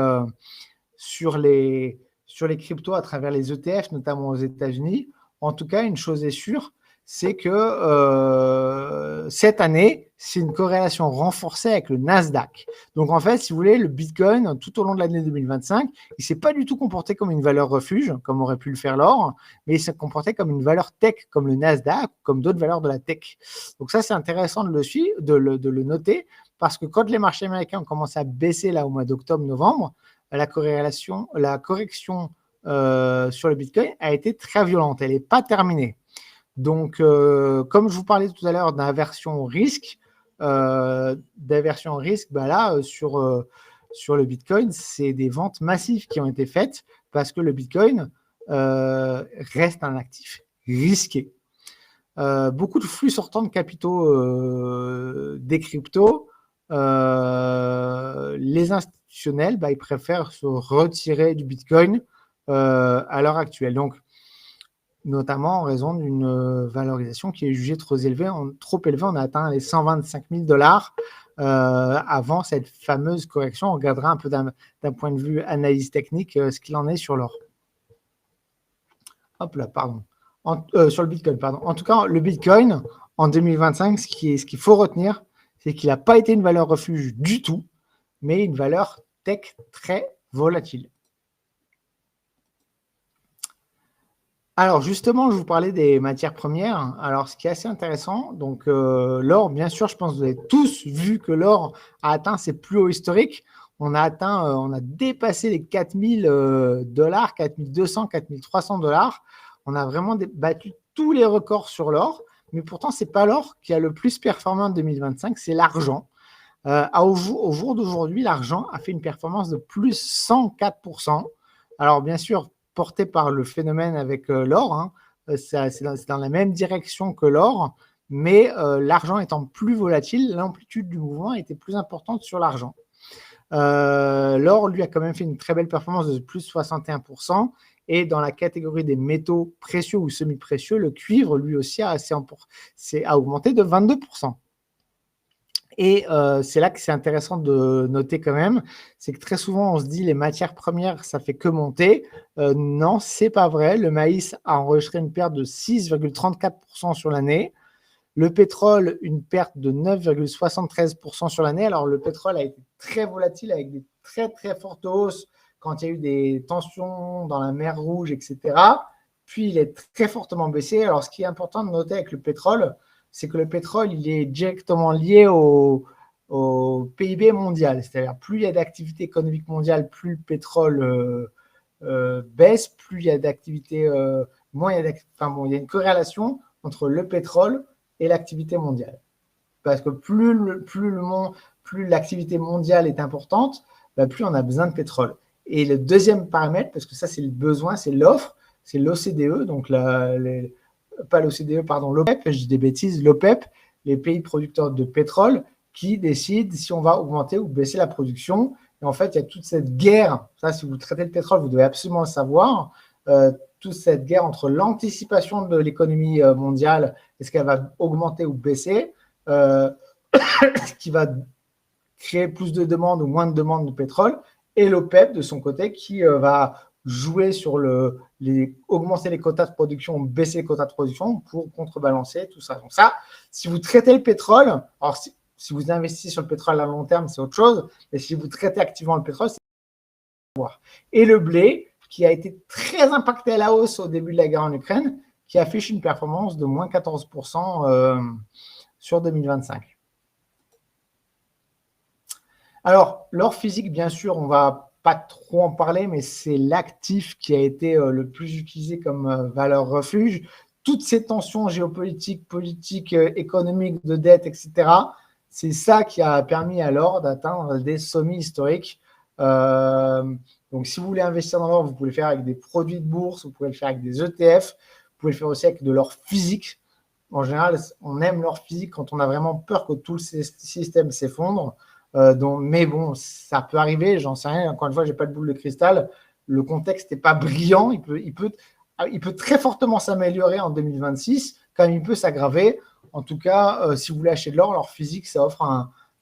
cryptos à travers les ETF, notamment aux États-Unis. En tout cas, une chose est sûre, c'est que cette année, c'est une corrélation renforcée avec le Nasdaq. Donc, en fait, si vous voulez, le Bitcoin, tout au long de l'année 2025, il ne s'est pas du tout comporté comme une valeur refuge, comme aurait pu le faire l'or, mais il s'est comporté comme une valeur tech, comme le Nasdaq, comme d'autres valeurs de la tech. Donc, ça, c'est intéressant de le noter, parce que quand les marchés américains ont commencé à baisser là au mois d'octobre-novembre, la correction sur le Bitcoin a été très violente. Elle n'est pas terminée. Donc, comme je vous parlais tout à l'heure d'inversion risque, là, sur le Bitcoin, c'est des ventes massives qui ont été faites parce que le Bitcoin reste un actif risqué. Beaucoup de flux sortants de capitaux des cryptos, les institutionnels, ils préfèrent se retirer du Bitcoin à l'heure actuelle. Donc, notamment en raison d'une valorisation qui est jugée trop élevée. On a atteint les 125 000 $ avant cette fameuse correction. On regardera un peu d'un point de vue analyse technique ce qu'il en est sur l'or. Hop là, pardon. Sur le Bitcoin, pardon. En tout cas, le Bitcoin, en 2025, ce qu'il faut retenir, c'est qu'il n'a pas été une valeur refuge du tout, mais une valeur tech très volatile. Alors justement, je vous parlais des matières premières. Alors ce qui est assez intéressant, donc l'or, bien sûr, je pense que vous avez tous vu que l'or a atteint ses plus hauts historiques. On a dépassé les 4 000 $, 4 200, 4 300 $. On a vraiment battu tous les records sur l'or, mais pourtant, ce n'est pas l'or qui a le plus performé en 2025, c'est l'argent. Au jour d'aujourd'hui, l'argent a fait une performance de plus 104%. Alors bien sûr, porté par le phénomène avec l'or, c'est dans la même direction que l'or, mais l'argent étant plus volatile, l'amplitude du mouvement était plus importante sur l'argent. L'or, lui, a quand même fait une très belle performance de plus 61%, et dans la catégorie des métaux précieux ou semi-précieux, le cuivre, lui aussi, a augmenté de 22%. Et c'est là que c'est intéressant de noter quand même, c'est que très souvent on se dit les matières premières ça fait que monter. Non, c'est pas vrai. Le maïs a enregistré une perte de 6,34% sur l'année. Le pétrole, une perte de 9,73% sur l'année. Alors le pétrole a été très volatile avec des très très fortes hausses quand il y a eu des tensions dans la mer Rouge, etc. Puis il est très fortement baissé. Alors ce qui est important de noter avec le pétrole, c'est que le pétrole, il est directement lié au PIB mondial. C'est-à-dire, plus il y a d'activité économique mondiale, plus le pétrole baisse, plus il y a d'activité, moins il y a il y a une corrélation entre le pétrole et l'activité mondiale. Parce que plus l'activité mondiale est importante, plus on a besoin de pétrole. Et le deuxième paramètre, parce que ça, c'est le besoin, c'est l'offre, c'est l'OCDE, donc pas l'OCDE, pardon, l'OPEP, je dis des bêtises, l'OPEP, les pays producteurs de pétrole qui décident si on va augmenter ou baisser la production. Et en fait, il y a toute cette guerre, ça, si vous traitez le pétrole, vous devez absolument le savoir, toute cette guerre entre l'anticipation de l'économie mondiale, est-ce qu'elle va augmenter ou baisser, ce qui va créer plus de demandes ou moins de demandes de pétrole, et l'OPEP de son côté qui va jouer sur augmenter les quotas de production, baisser les quotas de production pour contrebalancer tout ça. Donc ça, si vous traitez le pétrole, alors si vous investissez sur le pétrole à long terme, c'est autre chose, mais si vous traitez activement le pétrole, c'est voir. Et le blé, qui a été très impacté à la hausse au début de la guerre en Ukraine, qui affiche une performance de moins 14% sur 2025. Alors, l'or physique, bien sûr, on ne va pas trop en parler, mais c'est l'actif qui a été le plus utilisé comme valeur refuge. Toutes ces tensions géopolitiques, politiques, économiques, de dette, etc., c'est ça qui a permis à l'or d'atteindre des sommets historiques. Donc, si vous voulez investir dans l'or, vous pouvez le faire avec des produits de bourse, vous pouvez le faire avec des ETF, vous pouvez le faire aussi avec de l'or physique. En général, on aime l'or physique quand on a vraiment peur que tout le système s'effondre. Mais bon, ça peut arriver, j'en sais rien. Encore une fois, je n'ai pas de boule de cristal. Le contexte n'est pas brillant. Il peut très fortement s'améliorer en 2026, comme il peut s'aggraver. En tout cas, si vous voulez acheter de l'or, l'or physique, ça offre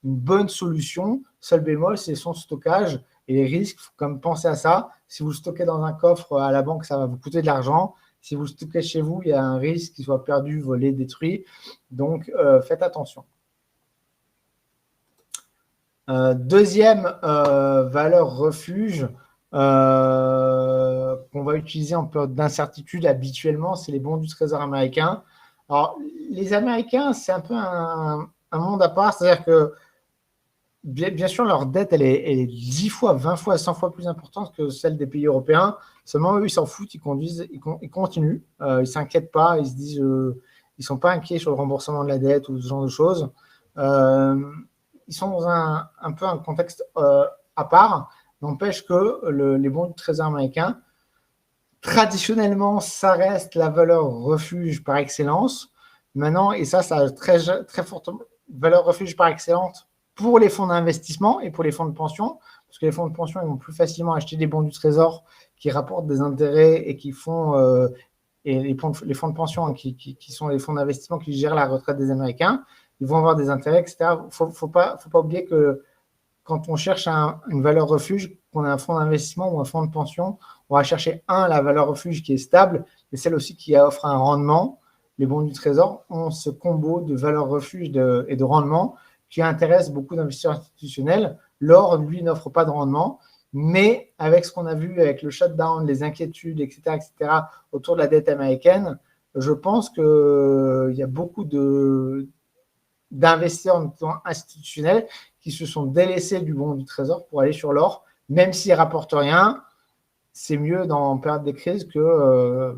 une bonne solution. Seul bémol, c'est son stockage et les risques. Il faut quand même penser à ça. Si vous le stockez dans un coffre à la banque, ça va vous coûter de l'argent. Si vous le stockez chez vous, il y a un risque qu'il soit perdu, volé, détruit. Donc, faites attention. Deuxième valeur refuge qu'on va utiliser en période d'incertitude habituellement, c'est les bons du Trésor américain. Alors, les Américains, c'est un peu un monde à part, c'est-à-dire que bien sûr, leur dette, elle est 10 fois, 20 fois, 100 fois plus importante que celle des pays européens. Seulement, eux, ils s'en foutent, ils continuent, ils ne s'inquiètent pas, ils se disent, ils ne sont pas inquiets sur le remboursement de la dette ou ce genre de choses. Ils sont dans un peu un contexte à part. N'empêche que les bons du Trésor américain, traditionnellement, ça reste la valeur refuge par excellence. Maintenant, et ça a très, très fortement valeur refuge par excellence pour les fonds d'investissement et pour les fonds de pension, parce que les fonds de pension, ils vont plus facilement acheter des bons du Trésor qui rapportent des intérêts et qui font et les fonds de pension hein, qui sont les fonds d'investissement qui gèrent la retraite des Américains, ils vont avoir des intérêts, etc. Il ne faut pas oublier que quand on cherche une valeur refuge, qu'on a un fonds d'investissement ou un fonds de pension, on va chercher la valeur refuge qui est stable, mais celle aussi qui offre un rendement. Les bons du Trésor ont ce combo de valeur refuge et de rendement qui intéresse beaucoup d'investisseurs institutionnels. L'or, lui, n'offre pas de rendement, mais avec ce qu'on a vu avec le shutdown, les inquiétudes, etc., autour de la dette américaine, je pense qu'il y a beaucoup d'investisseurs institutionnels qui se sont délaissés du bon du Trésor pour aller sur l'or, même s'ils ne rapportent rien. C'est mieux en période de crise que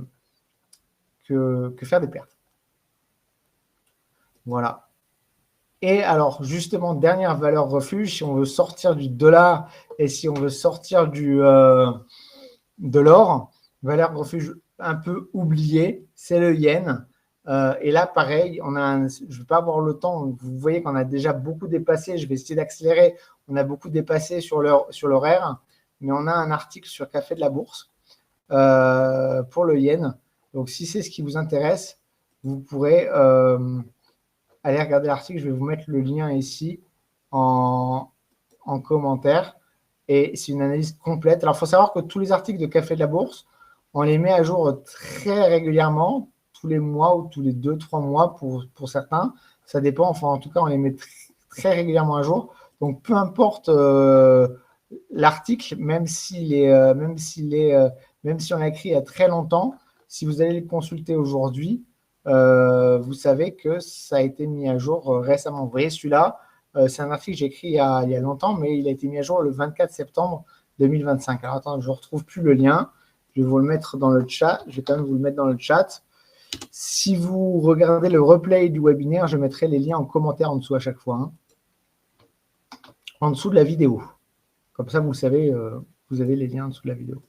faire des pertes. Voilà. Et alors, justement, dernière valeur refuge, si on veut sortir du dollar et si on veut sortir de l'or, valeur refuge un peu oubliée, c'est le yen. Et là, pareil, je ne vais pas avoir le temps. Vous voyez qu'on a déjà beaucoup dépassé. Je vais essayer d'accélérer. On a beaucoup dépassé sur l'horaire, mais on a un article sur Café de la Bourse pour le yen. Donc, si c'est ce qui vous intéresse, vous pourrez aller regarder l'article. Je vais vous mettre le lien ici en commentaire. Et c'est une analyse complète. Alors, il faut savoir que tous les articles de Café de la Bourse, on les met à jour très régulièrement, tous les mois ou tous les 2-3 mois pour certains. Ça dépend. Enfin, en tout cas, on les met très régulièrement à jour. Donc, peu importe l'article, même si on l'a écrit il y a très longtemps, si vous allez le consulter aujourd'hui, vous savez que ça a été mis à jour récemment. Vous voyez, celui-là, c'est un article que j'ai écrit il y a longtemps, mais il a été mis à jour le 24 septembre 2025. Alors, attends, je ne retrouve plus le lien. Je vais vous le mettre dans le chat. Je vais quand même vous le mettre dans le chat. Si vous regardez le replay du webinaire, je mettrai les liens en commentaire en dessous à chaque fois. Hein. En dessous de la vidéo. Comme ça, vous savez, vous avez les liens en dessous de la vidéo.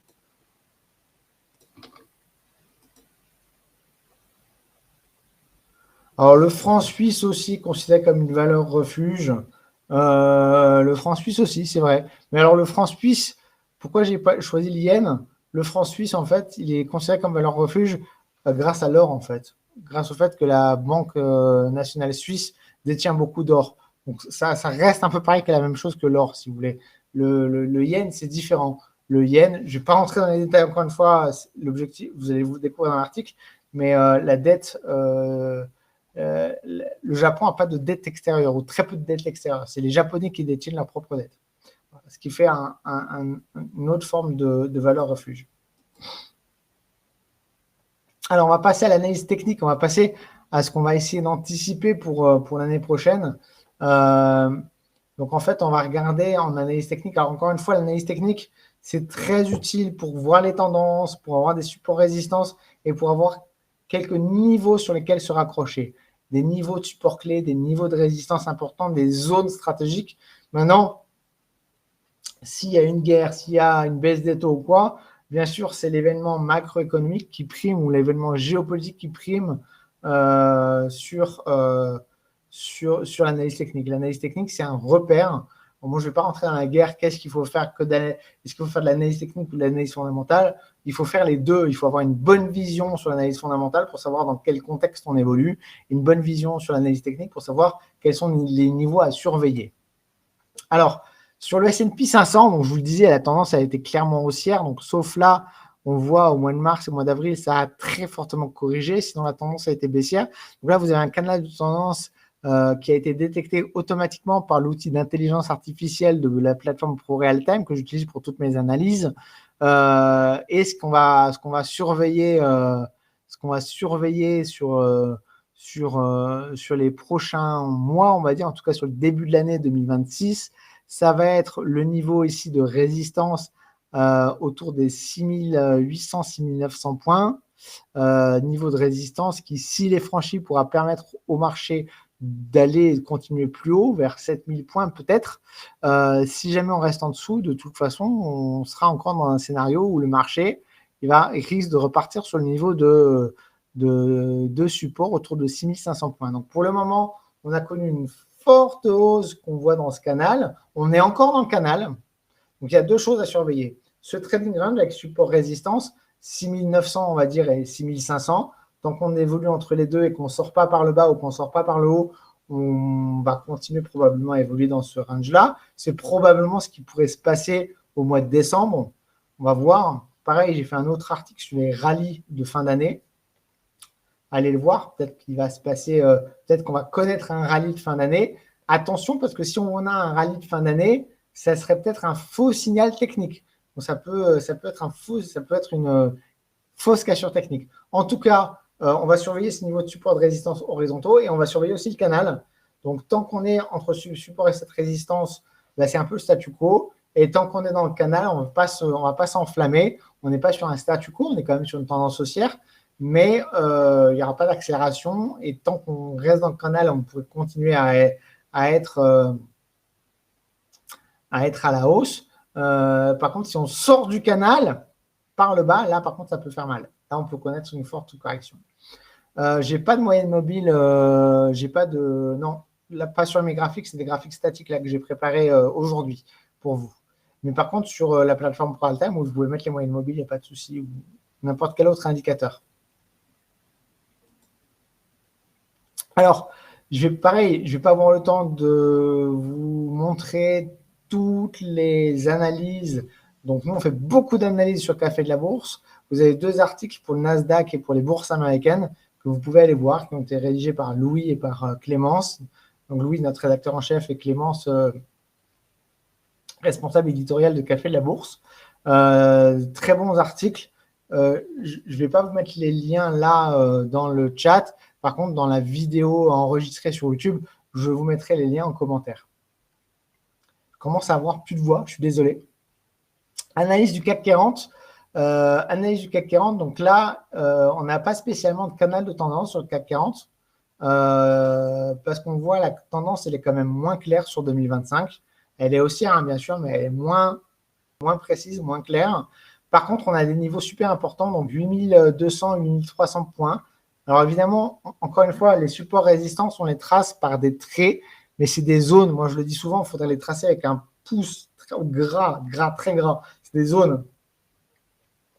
Alors, le franc suisse aussi considéré comme une valeur refuge. Le franc suisse aussi, c'est vrai. Mais alors, le franc suisse, pourquoi j'ai pas choisi l'yen? Le franc suisse, en fait, il est considéré comme valeur refuge grâce à l'or, en fait. Grâce au fait que la Banque nationale suisse détient beaucoup d'or. Donc, ça reste un peu pareil que la même chose que l'or, si vous voulez. Le yen, c'est différent. Le yen, je ne vais pas rentrer dans les détails encore une fois, l'objectif, vous allez vous découvrir dans l'article, mais la dette, le Japon n'a pas de dette extérieure ou très peu de dette extérieure. C'est les Japonais qui détiennent leur propre dette. Ce qui fait une autre forme de valeur refuge. Alors, on va passer à l'analyse technique. On va passer à ce qu'on va essayer d'anticiper pour l'année prochaine. Donc, en fait, on va regarder en analyse technique. Alors, encore une fois, l'analyse technique, c'est très utile pour voir les tendances, pour avoir des supports résistances et pour avoir quelques niveaux sur lesquels se raccrocher. Des niveaux de support clés, des niveaux de résistance importants, des zones stratégiques. Maintenant, s'il y a une guerre, s'il y a une baisse des taux ou quoi, bien sûr, c'est l'événement macroéconomique qui prime ou l'événement géopolitique qui prime sur l'analyse technique. L'analyse technique, c'est un repère. Bon, moi, je ne vais pas rentrer dans la guerre. Qu'est-ce qu'il faut faire? Est-ce qu'il faut faire de l'analyse technique ou de l'analyse fondamentale? Il faut faire les deux. Il faut avoir une bonne vision sur l'analyse fondamentale pour savoir dans quel contexte on évolue, une bonne vision sur l'analyse technique pour savoir quels sont les niveaux à surveiller. Alors, sur le S&P 500, donc je vous le disais, la tendance a été clairement haussière. Donc, sauf là, on voit au mois de mars et au mois d'avril, ça a très fortement corrigé. Sinon, la tendance a été baissière. Donc là, vous avez un canal de tendance qui a été détecté automatiquement par l'outil d'intelligence artificielle de la plateforme ProRealTime que j'utilise pour toutes mes analyses. Et ce qu'on va surveiller sur les prochains mois, on va dire, en tout cas sur le début de l'année 2026, ça va être le niveau ici de résistance autour des 6800, 6900 points. Niveau de résistance qui, s'il est franchi, pourra permettre au marché d'aller continuer plus haut, vers 7000 points peut-être. Si jamais on reste en dessous, de toute façon, on sera encore dans un scénario où le marché il risque de repartir sur le niveau de support autour de 6500 points. Donc pour le moment, on a connu une forte hausse qu'on voit dans ce canal. On est encore dans le canal. Donc il y a deux choses à surveiller. Ce trading range avec support résistance, 6900 on va dire et 6500. Tant qu'on évolue entre les deux et qu'on ne sort pas par le bas ou qu'on ne sort pas par le haut, on va continuer probablement à évoluer dans ce range-là. C'est probablement ce qui pourrait se passer au mois de décembre. On va voir. Pareil, j'ai fait un autre article sur les rallyes de fin d'année. Allez le voir. Peut-être qu'il va se passer, peut-être qu'on va connaître un rallye de fin d'année. Attention, parce que si on a un rallye de fin d'année, ça serait peut-être un faux signal technique. Donc ça peut être une fausse cassure technique. En tout cas, on va surveiller ce niveau de support de résistance horizontaux et on va surveiller aussi le canal. Donc, tant qu'on est entre ce support et cette résistance, là, c'est un peu le statu quo. Et tant qu'on est dans le canal, on ne va pas s'enflammer. On n'est pas sur un statu quo, on est quand même sur une tendance haussière, mais il n'y aura pas d'accélération. Et tant qu'on reste dans le canal, on pourrait continuer à être à la hausse. Par contre, si on sort du canal par le bas, là, par contre, ça peut faire mal. Là, on peut connaître une forte correction. J'ai pas de moyenne mobile, non, là, pas sur mes graphiques, c'est des graphiques statiques là que j'ai préparés aujourd'hui pour vous. Mais par contre, sur la plateforme ProRealTime, où vous pouvez mettre les moyennes mobiles, il n'y a pas de souci, ou n'importe quel autre indicateur. Alors, je vais pas avoir le temps de vous montrer toutes les analyses. Donc, nous, on fait beaucoup d'analyses sur Café de la Bourse. Vous avez 2 articles pour le Nasdaq et pour les bourses américaines que vous pouvez aller voir, qui ont été rédigés par Louis et par Clémence. Donc, Louis, notre rédacteur en chef, et Clémence, responsable éditorial de Café de la Bourse. Très bons articles. Je ne vais pas vous mettre les liens là dans le chat. Par contre, dans la vidéo enregistrée sur YouTube, je vous mettrai les liens en commentaire. Je commence à avoir plus de voix, je suis désolé. Analyse du CAC 40. Analyse du CAC 40. Donc là, on n'a pas spécialement de canal de tendance sur le CAC 40 parce qu'on voit la tendance, elle est quand même moins claire sur 2025. Elle est haussière, hein, bien sûr, mais elle est moins précise, moins claire. Par contre, on a des niveaux super importants, donc 8200, 8300 points. Alors évidemment, encore une fois, les supports résistances, on les trace par des traits, mais c'est des zones, moi je le dis souvent, il faudrait les tracer avec un pouce gras, très gras. C'est des zones.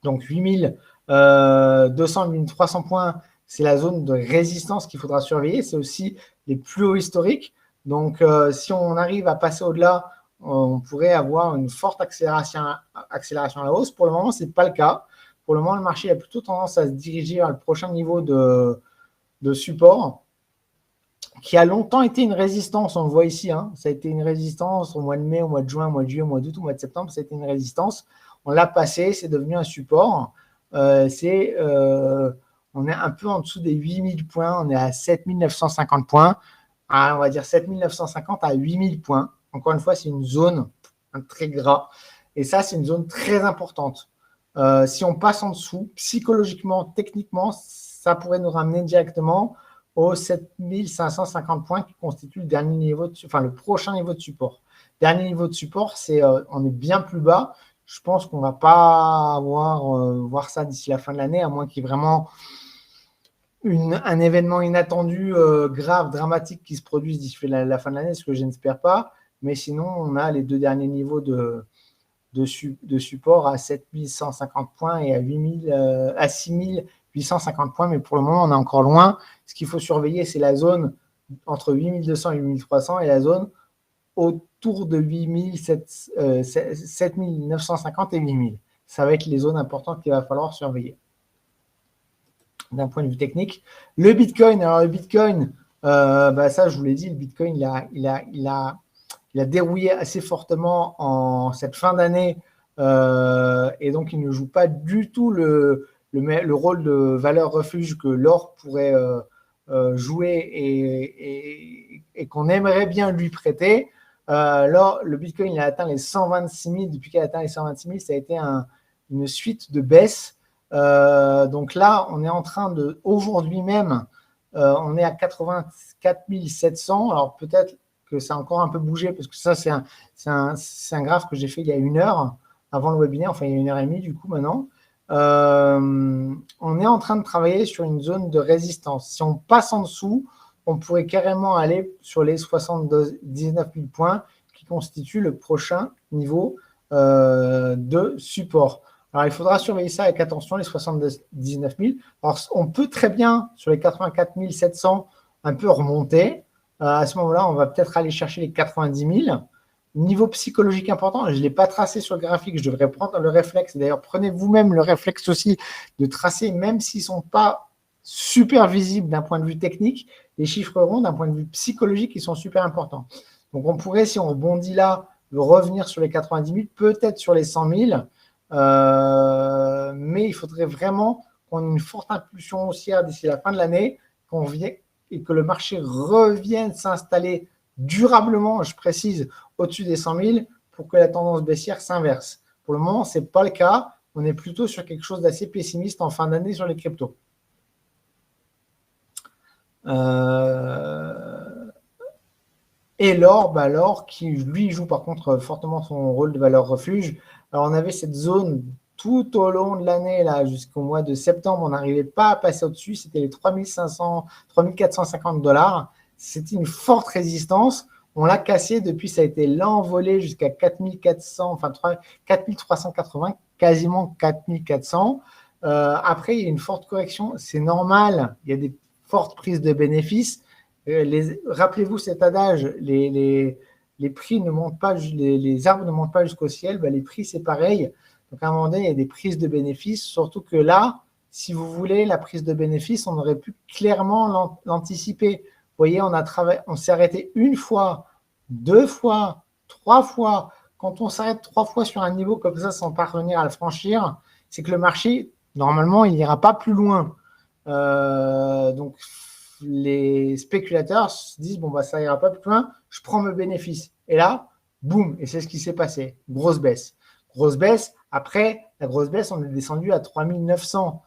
Donc 8200, 8300 points, c'est la zone de résistance qu'il faudra surveiller. C'est aussi les plus hauts historiques. Donc si on arrive à passer au-delà, on pourrait avoir une forte accélération à la hausse. Pour le moment, ce n'est pas le cas. Pour le moment, le marché a plutôt tendance à se diriger vers le prochain niveau de support, qui a longtemps été une résistance. On le voit ici, hein. Ça a été une résistance au mois de mai, au mois de juin, au mois de juillet, au mois d'août, au mois de septembre. Ça a été une résistance. On l'a passé, c'est devenu un support. On est un peu en dessous des 8000 points. On est à 7950 points. On va dire 7950 à 8000 points. Encore une fois, c'est une zone très gras. Et ça, c'est une zone très importante. Si on passe en dessous, psychologiquement, techniquement, ça pourrait nous ramener directement aux 7550 points qui constituent le dernier niveau le prochain niveau de support. Dernier niveau de support, on est bien plus bas. Je pense qu'on ne va pas voir ça d'ici la fin de l'année, à moins qu'il y ait vraiment un événement inattendu, grave, dramatique qui se produise d'ici la fin de l'année, ce que je n'espère pas. Mais sinon, on a les deux derniers niveaux de support à 7150 points et à 6850 points. Mais pour le moment, on est encore loin. Ce qu'il faut surveiller, c'est la zone entre 8200 et 8300 et la zone autour de 7950 et 8000. Ça va être les zones importantes qu'il va falloir surveiller. D'un point de vue technique. Le Bitcoin, ça je vous l'ai dit, le Bitcoin, il a dérouillé assez fortement en cette fin d'année et donc il ne joue pas du tout le rôle de valeur refuge que l'or pourrait jouer et qu'on aimerait bien lui prêter. Le Bitcoin il a atteint les 126 000. Depuis qu'il a atteint les 126 000, ça a été une suite de baisses. Donc là, on est en train de, aujourd'hui même, on est à 84 700. Alors peut-être que ça a encore un peu bougé parce que ça, c'est un graphe que j'ai fait il y a 1 heure avant le webinaire, enfin il y a 1h30 du coup maintenant. On est en train de travailler sur une zone de résistance. Si on passe en dessous, on pourrait carrément aller sur les 79 000 points qui constituent le prochain niveau de support. Alors, il faudra surveiller ça avec attention, les 79 000. Alors, on peut très bien, sur les 84 700, un peu remonter. À ce moment-là, on va peut-être aller chercher les 90 000. Niveau psychologique important, je ne l'ai pas tracé sur le graphique, je devrais prendre le réflexe. D'ailleurs, prenez vous-même le réflexe aussi de tracer, même s'ils ne sont pas super visibles d'un point de vue technique, les chiffres ronds, d'un point de vue psychologique, ils sont super importants. Donc, on pourrait, si on rebondit là, revenir sur les 90 000, peut-être sur les 100 000. Mais il faudrait vraiment qu'on ait une forte impulsion haussière d'ici la fin de l'année, et que le marché revienne s'installer durablement, je précise, au-dessus des 100 000 pour que la tendance baissière s'inverse. Pour le moment, ce n'est pas le cas. On est plutôt sur quelque chose d'assez pessimiste en fin d'année sur les cryptos. Et l'or qui, lui, joue par contre fortement son rôle de valeur refuge. Alors, on avait cette zone tout au long de l'année, là, jusqu'au mois de septembre. On n'arrivait pas à passer au-dessus. C'était les 3450 $. C'était une forte résistance. On l'a cassé. Depuis, ça a été l'envolée jusqu'à 4400, enfin 4380, quasiment 4400. Après, il y a une forte correction. C'est normal. Il y a des fortes prises de bénéfices. Rappelez-vous cet adage, les prix ne montent pas, les arbres ne montent pas jusqu'au ciel, les prix c'est pareil. Donc à un moment donné, il y a des prises de bénéfices, surtout que là, si vous voulez, la prise de bénéfices, on aurait pu clairement l'anticiper. Vous voyez, on s'est arrêté 1 fois, 2 fois, 3 fois. Quand on s'arrête 3 fois sur un niveau comme ça sans parvenir à le franchir, c'est que le marché, normalement, il n'ira pas plus loin. Donc, les spéculateurs se disent ça ira pas plus loin, je prends mes bénéfices. Et là, boum, et c'est ce qui s'est passé. Grosse baisse. Après, la grosse baisse, on est descendu à 3900.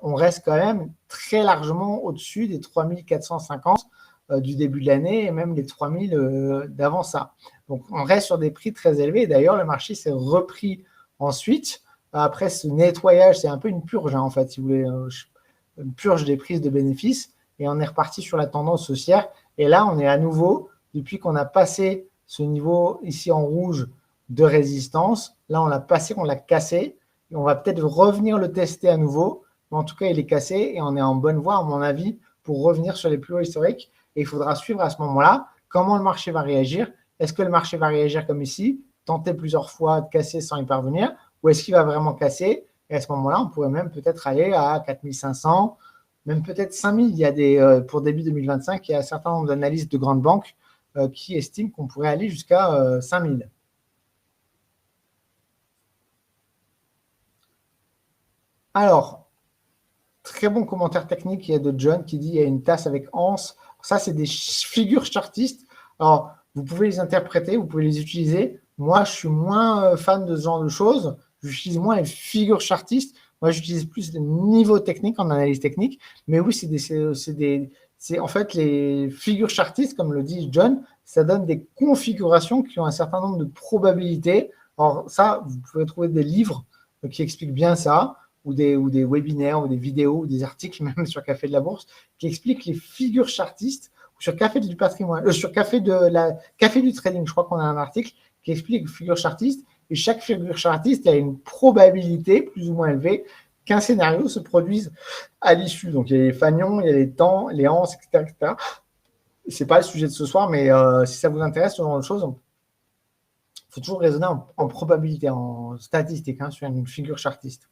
On reste quand même très largement au-dessus des 3450 du début de l'année et même les 3000 d'avant ça. Donc, on reste sur des prix très élevés. D'ailleurs, le marché s'est repris ensuite. Après ce nettoyage, c'est un peu une purge, en fait, si vous voulez, une purge des prises de bénéfices. Et on est reparti sur la tendance haussière. Et là, on est à nouveau depuis qu'on a passé ce niveau ici en rouge de résistance. Là, on l'a passé, on l'a cassé. Et on va peut-être revenir le tester à nouveau. Mais en tout cas, il est cassé et on est en bonne voie, à mon avis, pour revenir sur les plus hauts historiques. Et il faudra suivre à ce moment-là comment le marché va réagir. Est-ce que le marché va réagir comme ici, tenter plusieurs fois de casser sans y parvenir, ou est-ce qu'il va vraiment casser? Et à ce moment-là, on pourrait même peut-être aller à 4500, même peut-être 5000. Il y a pour début 2025, il y a un certain nombre d'analystes de grandes banques qui estiment qu'on pourrait aller jusqu'à 5000. Alors, très bon commentaire technique, il y a de John qui dit il y a une tasse avec anse. Ça, c'est des figures chartistes. Alors, vous pouvez les interpréter, vous pouvez les utiliser. Moi, je suis moins fan de ce genre de choses. J'utilise moins les figures chartistes. Moi, j'utilise plus le niveau technique en analyse technique. Mais oui, c'est en fait les figures chartistes, comme le dit John, ça donne des configurations qui ont un certain nombre de probabilités. Alors ça, vous pouvez trouver des livres qui expliquent bien ça, ou des webinaires, ou des vidéos, ou des articles, même sur Café de la Bourse, qui expliquent les figures chartistes, ou sur Café du patrimoine, sur Café du trading, je crois qu'on a un article qui explique les figures chartistes, et chaque figure chartiste a une probabilité plus ou moins élevée qu'un scénario se produise à l'issue. Donc, il y a les fanions, il y a les temps, les anses, etc. etc. Ce n'est pas le sujet de ce soir, mais si ça vous intéresse, ce genre de choses, il faut toujours raisonner en probabilité, en statistique, sur une figure chartiste.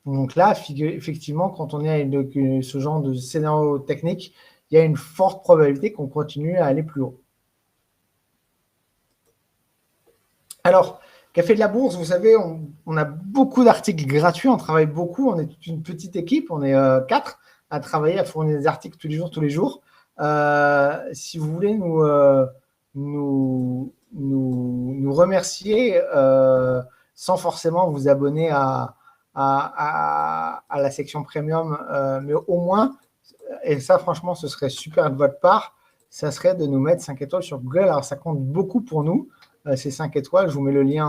Donc là, effectivement, quand on est avec ce genre de scénario technique, il y a une forte probabilité qu'on continue à aller plus haut. Alors, Café de la Bourse, vous savez, on a beaucoup d'articles gratuits, on travaille beaucoup, on est toute une petite équipe, on est 4 à travailler, à fournir des articles tous les jours. Si vous voulez nous remercier sans forcément vous abonner à la section premium, mais au moins, et ça franchement ce serait super de votre part, ça serait de nous mettre 5 étoiles sur Google. Alors ça compte beaucoup pour nous, ces 5 étoiles, je vous mets le lien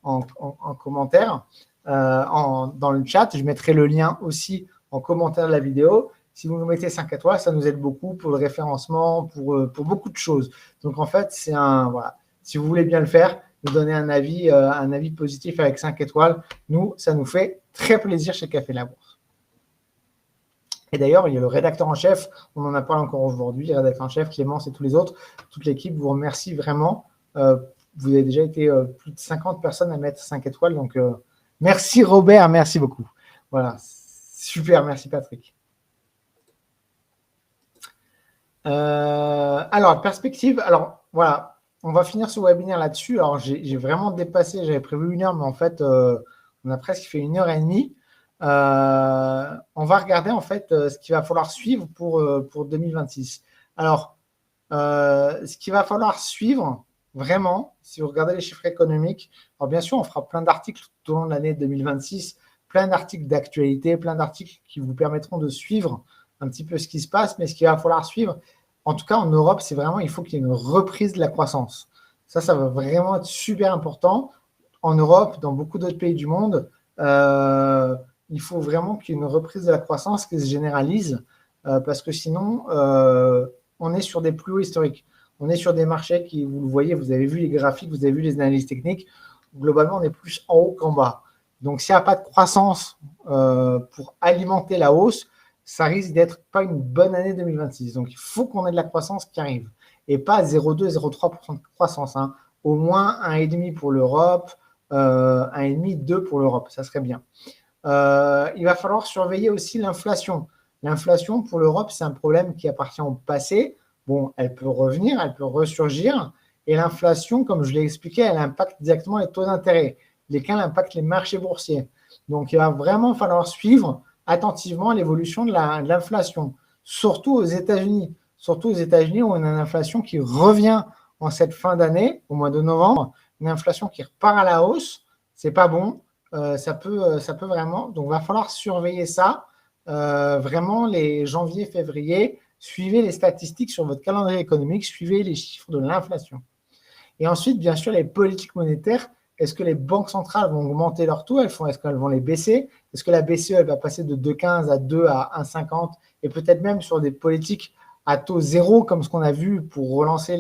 en commentaire, dans le chat, je mettrai le lien aussi en commentaire de la vidéo. Si vous nous mettez 5 étoiles, ça nous aide beaucoup pour le référencement, pour beaucoup de choses. Donc en fait, voilà. Si vous voulez bien le faire, nous donner un avis positif avec 5 étoiles. Nous, ça nous fait très plaisir chez Café de la Bourse. Et d'ailleurs, il y a le rédacteur en chef, on en a parlé encore aujourd'hui, le rédacteur en chef, Clémence et tous les autres, toute l'équipe vous remercie vraiment. Vous avez déjà été plus de 50 personnes à mettre 5 étoiles. Donc, merci Robert, merci beaucoup. Voilà, super, merci Patrick. Alors, perspective, alors voilà, on va finir ce webinaire là-dessus. Alors, j'ai vraiment dépassé, j'avais prévu 1 heure, mais en fait, on a presque fait 1h30. On va regarder en fait ce qu'il va falloir suivre pour 2026. Alors, ce qu'il va falloir suivre, vraiment, si vous regardez les chiffres économiques, alors bien sûr, on fera plein d'articles tout au long de l'année 2026, plein d'articles d'actualité, plein d'articles qui vous permettront de suivre un petit peu ce qui se passe, mais ce qu'il va falloir suivre, en tout cas en Europe, c'est vraiment, il faut qu'il y ait une reprise de la croissance. Ça va vraiment être super important. En Europe, dans beaucoup d'autres pays du monde, il faut vraiment qu'il y ait une reprise de la croissance qui se généralise, parce que sinon, on est sur des plus hauts historiques. On est sur des marchés qui, vous le voyez, vous avez vu les graphiques, vous avez vu les analyses techniques. Globalement, on est plus en haut qu'en bas. Donc, s'il n'y a pas de croissance pour alimenter la hausse, ça risque d'être pas une bonne année 2026. Donc, il faut qu'on ait de la croissance qui arrive. Et pas 0,2, 0,3% de croissance. Au moins 1,5% pour l'Europe, 1,5%, 2% pour l'Europe. Ça serait bien. Il va falloir surveiller aussi l'inflation. L'inflation, pour l'Europe, c'est un problème qui appartient au passé. Bon, elle peut revenir, elle peut ressurgir. Et l'inflation, comme je l'ai expliqué, elle impacte directement les taux d'intérêt, lesquels impactent les marchés boursiers. Donc, il va vraiment falloir suivre attentivement l'évolution de l'inflation, surtout aux États-Unis. Surtout aux États-Unis, où on a une inflation qui revient en cette fin d'année, au mois de novembre, une inflation qui repart à la hausse. C'est pas bon. Ça peut vraiment. Donc, il va falloir surveiller ça. Vraiment, les janvier, février, suivez les statistiques sur votre calendrier économique, suivez les chiffres de l'inflation. Et ensuite, bien sûr, les politiques monétaires. Est-ce que les banques centrales vont augmenter leurs taux? Est-ce qu'elles vont les baisser? Est-ce que la BCE elle va passer de 2,15 à 2 à 1,50 et peut-être même sur des politiques à taux zéro, comme ce qu'on a vu pour relancer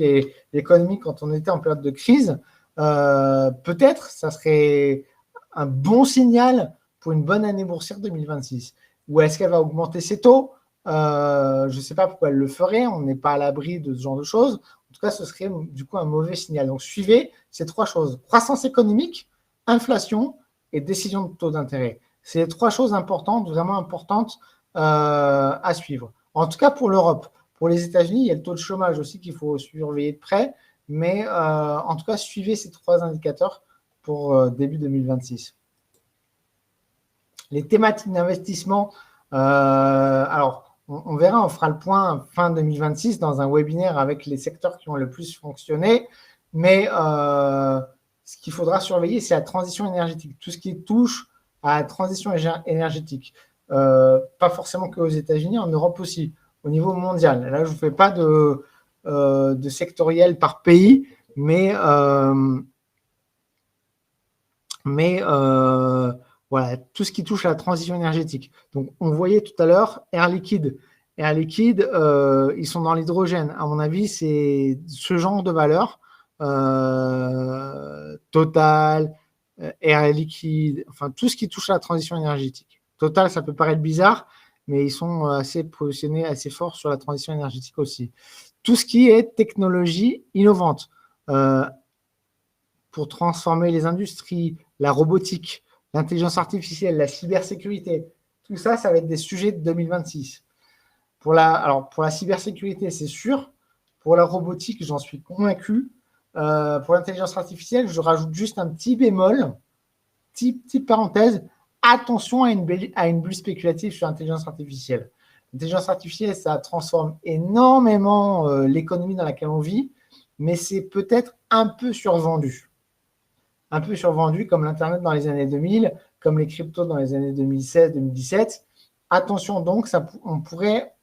l'économie quand on était en période de crise, peut-être ça serait un bon signal pour une bonne année boursière 2026. Ou est-ce qu'elle va augmenter ses taux? Je ne sais pas pourquoi elle le ferait, on n'est pas à l'abri de ce genre de choses. En tout cas, ce serait du coup un mauvais signal. Donc, suivez ces trois choses: croissance économique, inflation et décision de taux d'intérêt. C'est les trois choses importantes, vraiment importantes à suivre. En tout cas, pour l'Europe. Pour les États-Unis, il y a le taux de chômage aussi qu'il faut surveiller de près. Mais en tout cas, suivez ces trois indicateurs pour début 2026. Les thématiques d'investissement, alors on verra, on fera le point fin 2026 dans un webinaire avec les secteurs qui ont le plus fonctionné. Mais ce qu'il faudra surveiller, c'est la transition énergétique. Tout ce qui touche à la transition énergétique. Pas forcément qu'aux États-Unis, en Europe aussi, au niveau mondial. Là, je ne vous fais pas de sectoriel par pays, mais voilà, tout ce qui touche à la transition énergétique. Donc, on voyait tout à l'heure Air Liquide. Air Liquide, ils sont dans l'hydrogène. À mon avis, c'est ce genre de valeur. Total, Air Liquide, enfin tout ce qui touche à la transition énergétique. Total, ça peut paraître bizarre, mais ils sont assez positionnés assez fort sur la transition énergétique aussi. Tout ce qui est technologie innovante pour transformer les industries, la robotique, l'intelligence artificielle, la cybersécurité, tout ça, ça va être des sujets de 2026. Pour la cybersécurité, c'est sûr. Pour la robotique, j'en suis convaincu. Pour l'intelligence artificielle, je rajoute juste un petit bémol, petite parenthèse. Attention à une bulle spéculative sur l'intelligence artificielle. L'intelligence artificielle, ça transforme énormément l'économie dans laquelle on vit, mais c'est peut-être un peu survendu. Un peu survendu, comme l'Internet dans les années 2000, comme les cryptos dans les années 2016-2017. Attention donc, on pourrait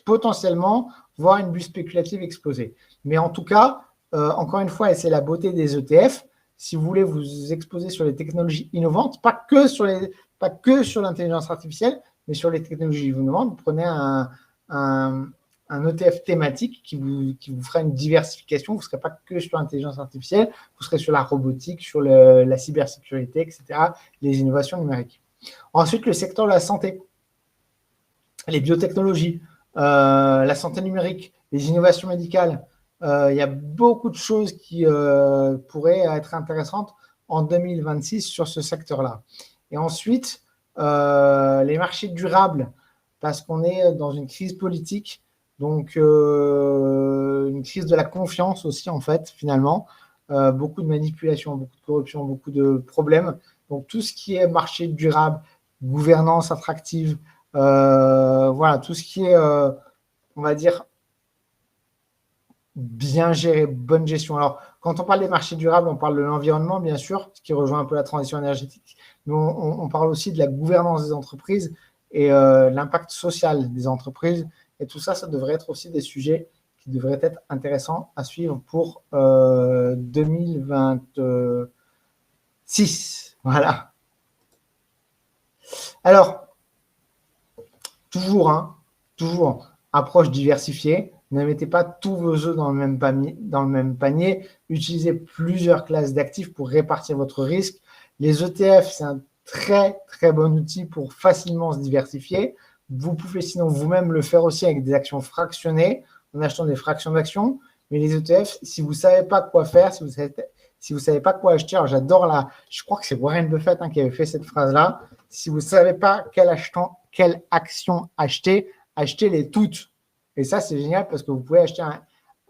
potentiellement voir une bulle spéculative exploser. Mais en tout cas, encore une fois, et c'est la beauté des ETF, si vous voulez vous exposer sur les technologies innovantes, pas que sur l'intelligence artificielle, mais sur les technologies innovantes, vous prenez un ETF thématique qui vous fera une diversification. Vous ne serez pas que sur l'intelligence artificielle, vous serez sur la robotique, sur la cybersécurité, etc., les innovations numériques. Ensuite, le secteur de la santé, les biotechnologies, la santé numérique, les innovations médicales. Il y a beaucoup de choses qui pourraient être intéressantes en 2026 sur ce secteur-là. Et ensuite, les marchés durables, parce qu'on est dans une crise politique, donc une crise de la confiance aussi, en fait, finalement. Beaucoup de manipulation, beaucoup de corruption, beaucoup de problèmes. Donc, tout ce qui est marché durable, gouvernance attractive, voilà, tout ce qui est, on va dire, bien géré, bonne gestion. Alors, quand on parle des marchés durables, on parle de l'environnement, bien sûr, ce qui rejoint un peu la transition énergétique, mais on parle aussi de la gouvernance des entreprises et l'impact social des entreprises. Et tout ça, ça devrait être aussi des sujets qui devraient être intéressants à suivre pour 2026. Voilà. Alors, toujours, approche diversifiée. Ne mettez pas tous vos œufs dans le même panier. Utilisez plusieurs classes d'actifs pour répartir votre risque. Les ETF, c'est un très, très bon outil pour facilement se diversifier. Vous pouvez sinon vous-même le faire aussi avec des actions fractionnées, en achetant des fractions d'actions. Mais les ETF, si vous ne savez pas quoi faire, si vous ne savez pas quoi acheter, alors je crois que c'est Warren Buffett qui avait fait cette phrase-là. Si vous ne savez pas quelle action acheter, achetez-les toutes. Et ça, c'est génial parce que vous pouvez acheter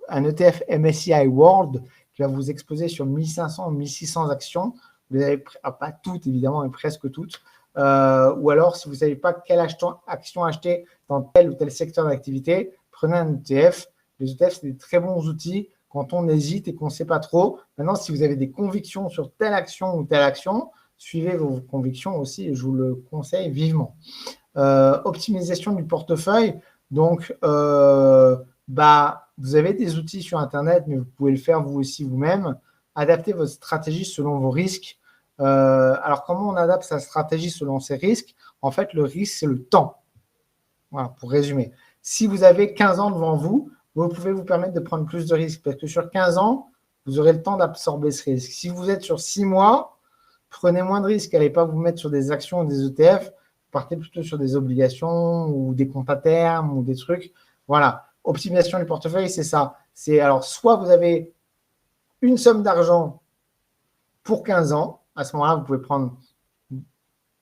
un ETF MSCI World qui va vous exposer sur 1500 ou 1600 actions. Vous avez pas toutes, évidemment, mais presque toutes. Ou alors, si vous ne savez pas quelle action acheter dans tel ou tel secteur d'activité, prenez un ETF. Les ETF, c'est des très bons outils quand on hésite et qu'on ne sait pas trop. Maintenant, si vous avez des convictions sur telle action ou telle action, suivez vos convictions aussi et je vous le conseille vivement. Optimisation du portefeuille. Donc, vous avez des outils sur Internet, mais vous pouvez le faire vous aussi vous-même. Adaptez votre stratégie selon vos risques. Alors, comment on adapte sa stratégie selon ses risques? En fait, le risque, c'est le temps. Voilà, pour résumer. Si vous avez 15 ans devant vous, vous pouvez vous permettre de prendre plus de risques parce que sur 15 ans, vous aurez le temps d'absorber ce risque. Si vous êtes sur 6 mois, prenez moins de risques. N'allez pas vous mettre sur des actions ou des ETF. Partez plutôt sur des obligations ou des comptes à terme ou des trucs. Voilà. Optimisation du portefeuille, c'est ça. C'est alors soit vous avez une somme d'argent pour 15 ans. À ce moment-là, vous pouvez prendre,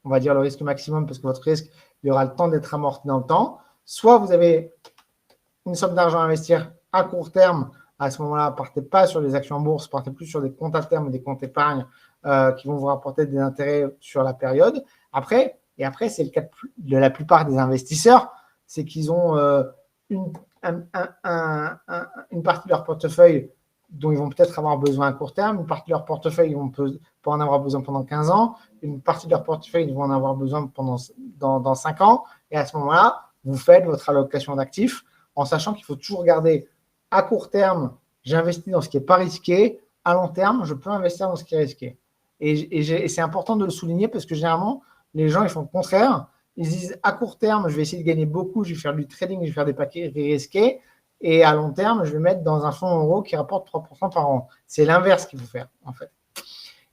on va dire, le risque maximum parce que votre risque, il y aura le temps d'être amorti dans le temps. Soit vous avez une somme d'argent à investir à court terme. À ce moment-là, partez pas sur les actions en bourse, partez plus sur des comptes à terme ou des comptes épargne qui vont vous rapporter des intérêts sur la période. Après, c'est le cas de la plupart des investisseurs, c'est qu'ils ont une partie de leur portefeuille dont ils vont peut-être avoir besoin à court terme, une partie de leur portefeuille, ils vont pas en avoir besoin pendant 15 ans, une partie de leur portefeuille, ils vont en avoir besoin dans 5 ans. Et à ce moment-là, vous faites votre allocation d'actifs en sachant qu'il faut toujours garder à court terme, j'investis dans ce qui n'est pas risqué, à long terme, je peux investir dans ce qui est risqué. Et c'est important de le souligner parce que généralement, les gens, ils font le contraire. Ils disent à court terme, je vais essayer de gagner beaucoup, je vais faire du trading, je vais faire des paquets risqués. Et à long terme, je vais mettre dans un fonds euro qui rapporte 3% par an. C'est l'inverse qu'il faut faire, en fait.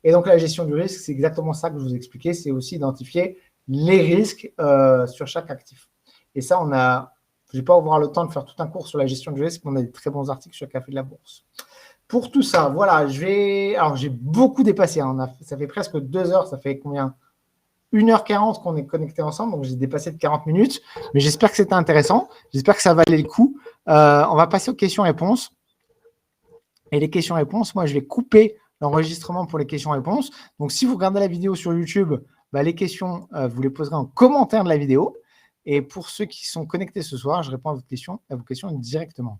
Et donc, la gestion du risque, c'est exactement ça que je vous expliquais. C'est aussi identifier les risques sur chaque actif. Et ça, je ne vais pas avoir le temps de faire tout un cours sur la gestion du risque, mais on a des très bons articles sur le Café de la Bourse. Pour tout ça, voilà, alors j'ai beaucoup dépassé. Ça fait presque 2 heures, ça fait combien 1h40 qu'on est connectés ensemble, donc j'ai dépassé de 40 minutes. Mais j'espère que c'était intéressant. J'espère que ça valait le coup. On va passer aux questions-réponses. Et les questions-réponses, moi, je vais couper l'enregistrement pour les questions-réponses. Donc, si vous regardez la vidéo sur YouTube, les questions, vous les poserez en commentaire de la vidéo. Et pour ceux qui sont connectés ce soir, je réponds à vos questions directement.